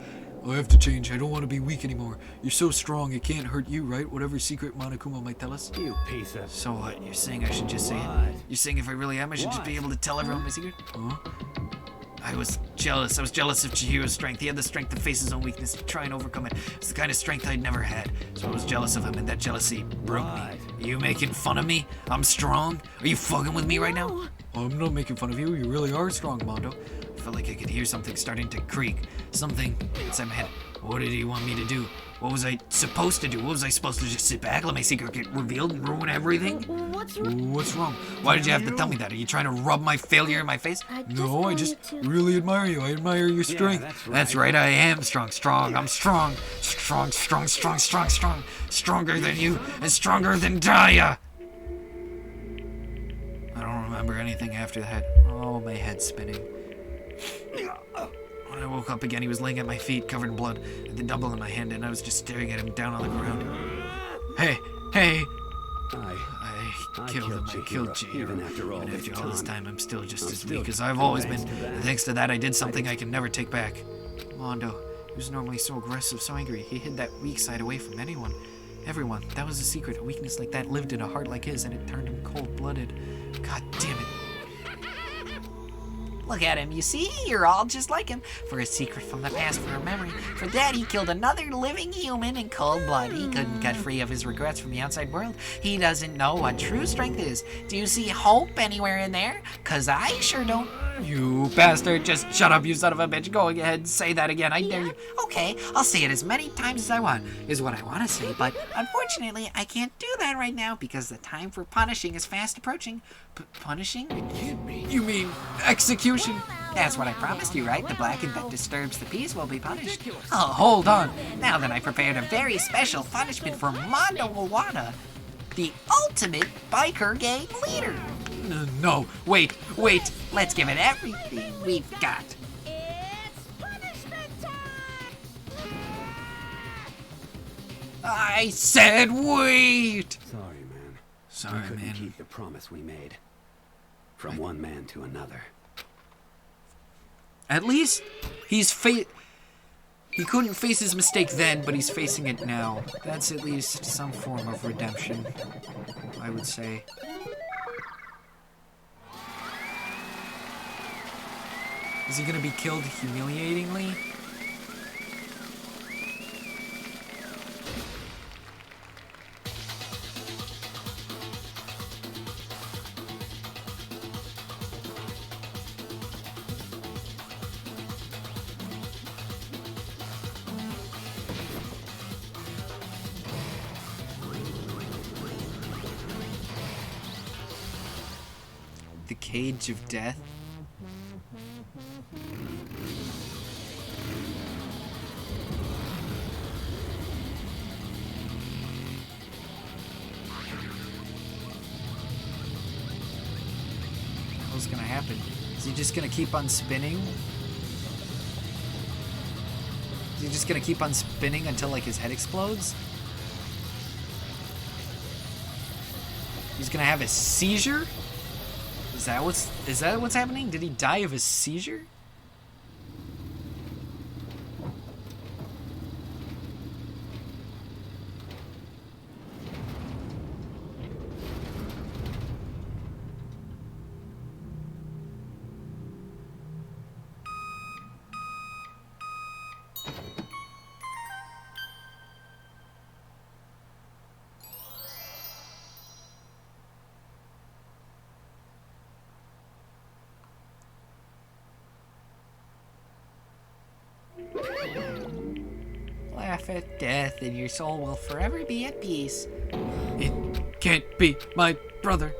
I have to change. I don't want to be weak anymore. You're so strong, it can't hurt you, right? Whatever secret Monokuma might tell us. You piece of... So what? You're saying I should just say it? You're saying if I really am, I should just be able to tell everyone my secret? Huh? I was jealous. I was jealous of Chihiro's strength. He had the strength to face his own weakness, to try and overcome it. It's the kind of strength I'd never had. So I was jealous of him, and that jealousy broke me. Are you making fun of me? I'm strong? Are you fucking with me right now? I'm not making fun of you. You really are strong, Mondo. I felt like I could hear something starting to creak. Something inside my head. What did he want me to do? What was I supposed to do? What was I supposed to just sit back, let my secret get revealed and ruin everything? What's wrong? What's wrong? Why did you have to tell me that? Are you trying to rub my failure in my face? No, I just really admire you. I admire your strength. Yeah, that's right, I am strong. I'm strong. Strong. Stronger than you and stronger than Daya. I don't remember anything after that. Oh, my head's spinning. When I woke up again, he was laying at my feet, covered in blood, with the dumbbell in my hand, and I was just staring at him down on the ground. Hey! I killed him. I killed Chihiro. Even after all this time, I'm still just as weak as I've always been. And thanks to that, I did something I can never take back. Mondo, he was normally so aggressive, so angry. He hid that weak side away from everyone. That was a secret. A weakness like that lived in a heart like his, and it turned him cold-blooded. God damn it. Look at him, you see? You're all just like him. For a secret from the past, for a memory. For that, he killed another living human in cold blood. He couldn't get free of his regrets from the outside world. He doesn't know what true strength is. Do you see hope anywhere in there? 'Cause I sure don't. You bastard, just shut up, you son of a bitch. Go ahead and say that again, I dare you. Okay, I'll say it as many times as I want, is what I want to say, but unfortunately, I can't do that right now because the time for punishing is fast approaching. Punishing? You mean execution? That's what I promised you, right? The blackened that disturbs the peace will be punished. Oh, hold on. Now then, I prepared a very special punishment for Mondo Iwata, the ultimate biker gang leader. No, wait. Let's give it everything we've got. I said wait! Sorry, man. We couldn't keep the promise we made. From one man to another. At least he couldn't face his mistake then, but he's facing it now. That's at least some form of redemption, I would say. Is he gonna be killed humiliatingly? The Cage of Death? What's gonna happen? Is he just gonna keep on spinning? Is he just gonna keep on spinning until like his head explodes? He's gonna have a seizure? Is that what's happening? Did he die of a seizure? Laugh at death, and your soul will forever be at peace. It can't be my brother.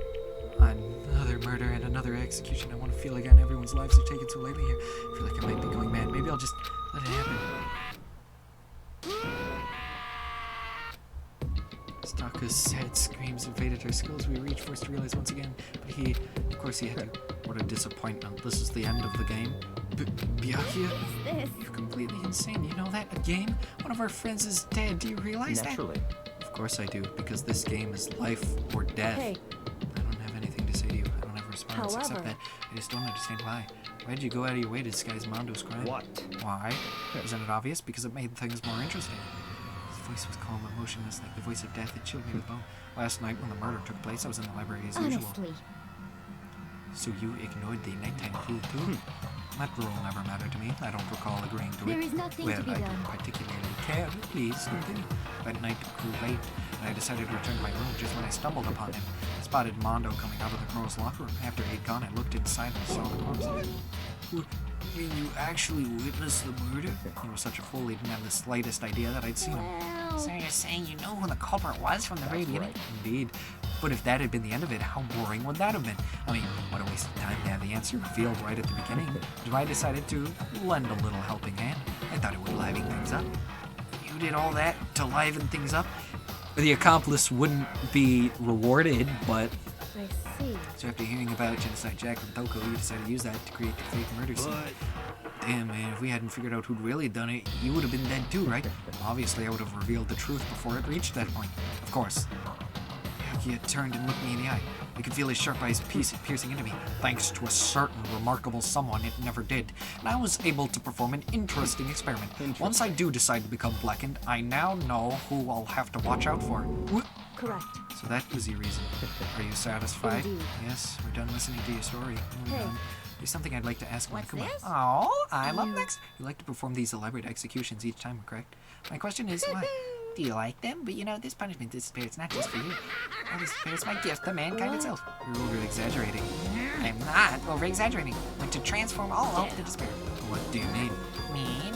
Another murder and another execution. I want to feel again. Everyone's lives are taken so lately here. I feel like I might be going mad. Maybe I'll just let it happen. Stalker's sad screams invaded our skulls. We were each forced to realize once again. But of course he had to. What a disappointment. This is the end of the game. Byakuya? You're completely insane. You know that? A game? One of our friends is dead. Do you realize Naturally. that? Of course I do, because this game is life or death. Hey. I don't have anything to say to you. I don't have a response except that I just don't understand why. Why'd you go out of your way to disguise Mondo's crime? What? Why? Isn't it obvious? Because it made things more interesting. His voice was calm and motionless, like the voice of death. It chilled me to the bone. Last night, when the murder took place, I was in the library as usual. So you ignored the nighttime clue too? That rule never mattered to me. I don't recall agreeing to it. There is nothing well, to be I done. don't particularly care. Please continue. That night grew late, and I decided to return to my room just when I stumbled upon him. I spotted Mondo coming out of the girl's locker room. After he'd gone, I looked inside and saw the corpse. You actually witnessed the murder? He was such a fool, he didn't have the slightest idea that I'd seen him. So you're saying you know who the culprit was from the very beginning? Indeed. But if that had been the end of it, how boring would that have been? I mean, what a waste of time to have the answer revealed right at the beginning. So I decided to lend a little helping hand. I thought it would liven things up. You did all that to liven things up? The accomplice wouldn't be rewarded, but... I see. So after hearing about Genocide Jack from Toko, you decided to use that to create the fake murder scene. Damn, man, if we hadn't figured out who'd really done it, you would have been dead too, right? Obviously, I would have revealed the truth before it reached that point. Of course. He had turned and looked me in the eye. I could feel his sharp eyes piercing into me. Thanks to a certain remarkable someone, it never did. And I was able to perform an interesting experiment. Once I do decide to become blackened, I now know who I'll have to watch out for. Correct. So that was your reason. Are you satisfied? Indeed. Yes, we're done listening to your story. Moving on. There's something I'd like to ask Monokuma. this? Oh, I'm up next. You like to perform these elaborate executions each time, correct? My question is, why? Do you like them? But you know, this punishment, this spirit's not just for you. Oh, this spirit's my gift to mankind itself. You're over-exaggerating. I'm not over-exaggerating. But to transform all hope to despair. What do you mean? Me.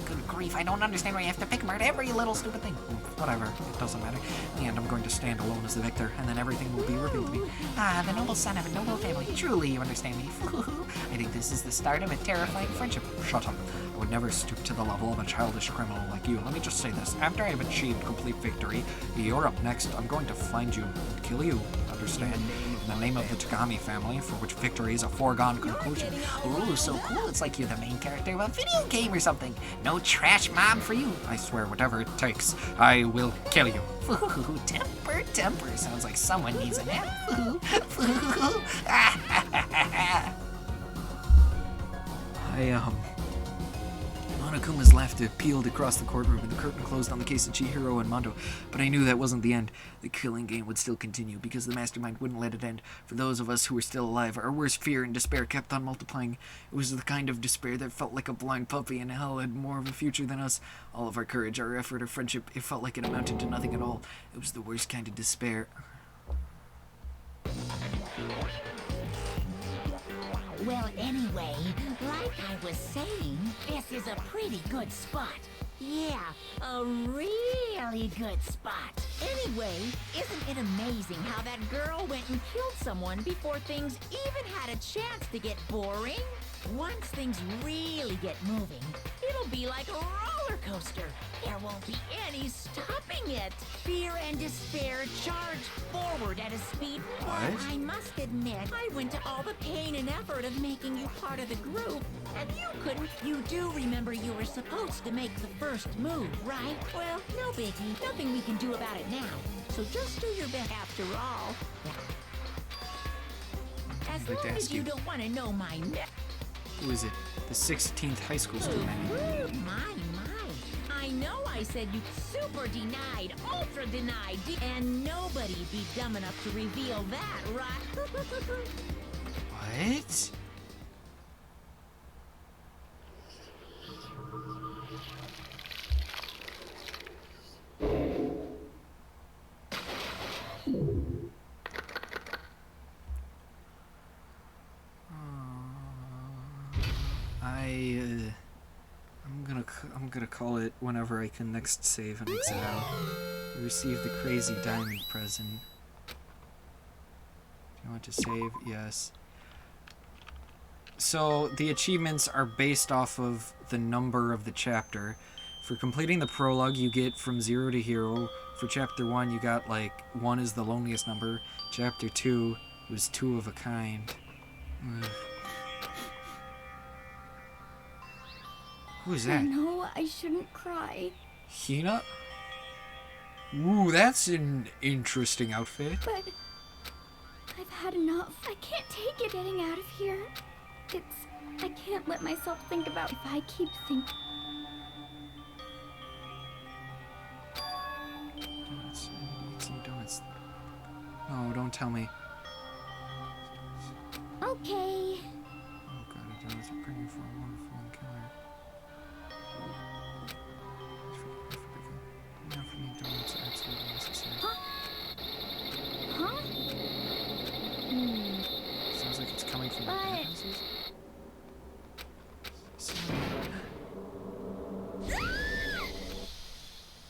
Good grief, I don't understand why you have to pick apart every little stupid thing. Whatever, it doesn't matter. In the end, I'm going to stand alone as the victor, and then everything will be revealed to me. Ah, the noble son of a noble family. Truly, you understand me. I think this is the start of a terrifying friendship. Shut up. I would never stoop to the level of a childish criminal like you. Let me just say this. After I have achieved complete victory, you're up next. I'm going to find you and kill you. Understand? In the name of the Tagami family, for which victory is a foregone conclusion. Ooh, so cool. It's like you're the main character of a video game or something. No trash mom for you. I swear, whatever it takes, I will kill you. Ooh, temper. Sounds like someone needs a nap. Monokuma's laughter peeled across the courtroom, and the curtain closed on the case of Chihiro and Mondo. But I knew that wasn't the end. The killing game would still continue, because the mastermind wouldn't let it end. For those of us who were still alive, our worst fear and despair kept on multiplying. It was the kind of despair that felt like a blind puppy, and hell had more of a future than us. All of our courage, our effort, our friendship, it felt like it amounted to nothing at all. It was the worst kind of despair. Well, anyway, like I was saying, this is a pretty good spot. Yeah, a really good spot. Anyway, isn't it amazing how that girl went and killed someone before things even had a chance to get boring? Once things really get moving, it'll be like a roller coaster. There won't be any stopping it. Fear and despair charge forward at a speed. What? I must admit, I went to all the pain and effort of making you part of the group, and you couldn't. You do remember you were supposed to make the first move, right? Well, no biggie. Nothing we can do about it now. So just do your best after all. As long as you don't want to know my Who is it? The 16th high school student. My. I know I said you super denied, ultra denied, and nobody'd be dumb enough to reveal that, right? What? I'm gonna call it whenever I can next save and exit out. You received the crazy diamond present. Do you want to save? Yes. So the achievements are based off of the number of the chapter. For completing the prologue, you get from 0 to hero. For chapter 1, you got like 1 is the loneliest number. Chapter 2 was 2 of a kind. Ugh. Who is that? No, I shouldn't cry. Hina? Ooh, that's an interesting outfit. But I've had enough. I can't take it getting out of here. I can't let myself think about if I keep thinking. Donuts. Eat some donuts. No, don't tell me. Okay. Oh god, donuts are praying for a wonderful encounter. Now for me, donuts are absolutely necessary. Huh? Sounds like it's coming from the houses.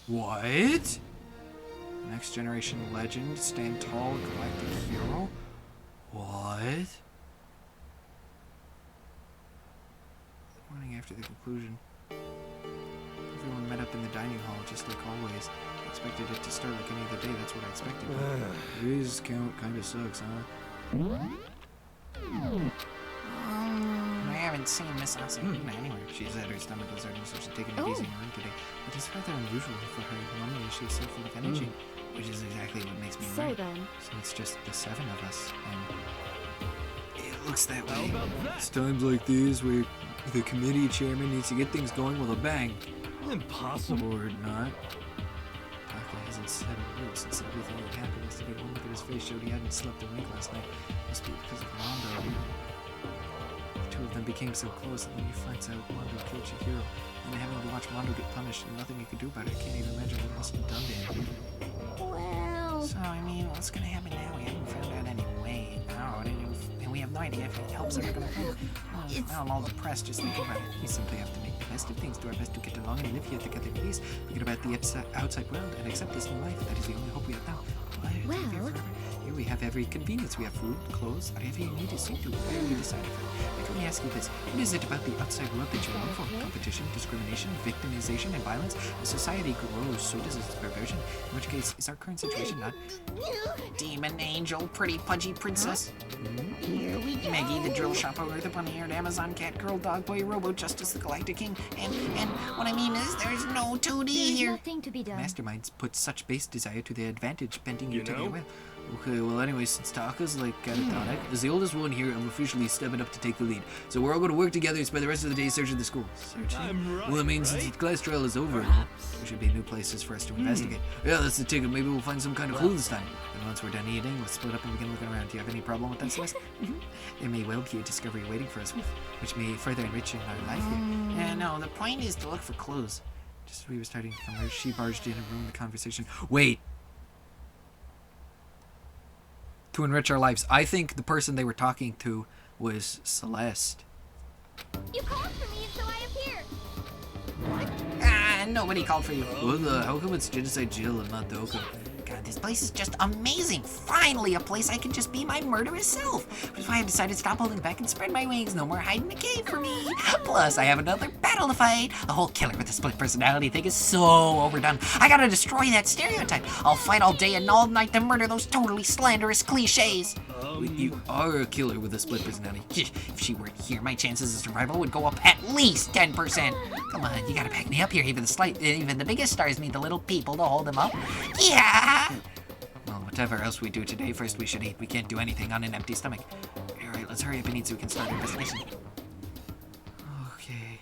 What? Next generation legend, stand tall, galactic hero? What? The morning after the conclusion, everyone met up in the dining hall just like always. expected it to start like any other day. That's what I expected. This count kind of sucks, huh? I haven't seen Miss Asahina anywhere. She's at her stomach was hurting, so she's taking it easy in her room today. It is rather unusual for her. Normally she's so full of energy, which is exactly what makes me worry. So it's just the 7 of us, and it looks that way. It's times like these where the committee chairman needs to get things going with a bang. Impossible. Or not. Taka hasn't said a word since everything that happened yesterday. One look at his face showed he hadn't slept a wink last night. Must be because of Mondo. The two of them became so close that when he finds out Mondo killed Chihiro, and having to watch Mondo get punished and nothing he could do about it, I can't even imagine what must have done to him. Well, so I mean, what's gonna happen now? We haven't found out any way out, and we have no idea if help's ever gonna come. Now I'm all depressed just thinking about it. We simply have to make the best of things, do our best to get along and live here together in peace. Forget about the outside world and accept this new life. That is the only hope we have now. Well, here we have every convenience. We have food, clothes, whatever you need to see to. Whatever you decide for. Let me ask you this. What is it about the outside world that you long for? Competition, discrimination, victimization, and violence? As society grows, so does its perversion. In which case, is our current situation not... Demon angel, pretty pudgy princess. Here we go. Maggie, the drill shop owner, the bunny-haired Amazon cat girl, dog boy, robo justice, the galactic king, and what I mean is there's no 2D here. There's nothing to be done. Masterminds put such base desire to their advantage, bending you to their will. Okay, well anyway, since Taka's like catatonic, as the oldest one here, I'm officially stepping up to take the lead. So we're all going to work together and spend the rest of the day searching the school. Searching? Well, I mean, since the class trial is over, there should be new places for us to investigate. Yeah, that's the ticket. Maybe we'll find some kind of clue this time. And once we're done eating, let's split up and begin looking around. Do you have any problem with that, Celeste? There may well be a discovery waiting for us, which may further enrich our life here. Yeah, no, the point is to look for clues. Just as we were starting to converse, she barged in and ruined the conversation. Wait! To enrich our lives. I think the person they were talking to was Celeste. You called for me, so I appeared. Nobody called for you. What the? How come it's Genocide Jill and not Doko? God, this place is just amazing. Finally, a place I can just be my murderous self. Which is why I decided to stop holding back and spread my wings. No more hiding in a cave for me. Plus, I have another battle to fight. The whole killer with the split personality thing is so overdone. I gotta destroy that stereotype. I'll fight all day and all night to murder those totally slanderous cliches. You are a killer with a split personality. If she weren't here, my chances of survival would go up at least 10%. Come on, you gotta back me up here. Even the biggest stars need the little people to hold them up. Yeah! Well, whatever else we do today, first we should eat. We can't do anything on an empty stomach. Alright, let's hurry up and eat so we can start our investigation. Okay.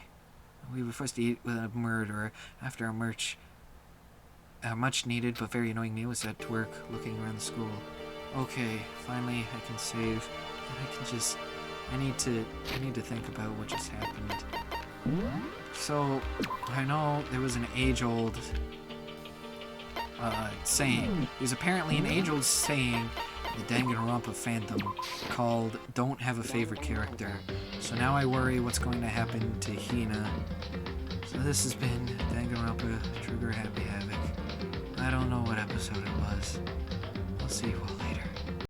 We were forced to eat with a murderer after our much needed but very annoying meal was set to work looking around the school. Okay, finally I can save. I need to think about what just happened. So, I know there was an age-old saying. There's apparently an age-old saying in the Danganronpa fandom called "Don't have a favorite character." So now I worry what's going to happen to Hina. So this has been Danganronpa Trigger Happy Havoc. I don't know what episode it was. We'll see.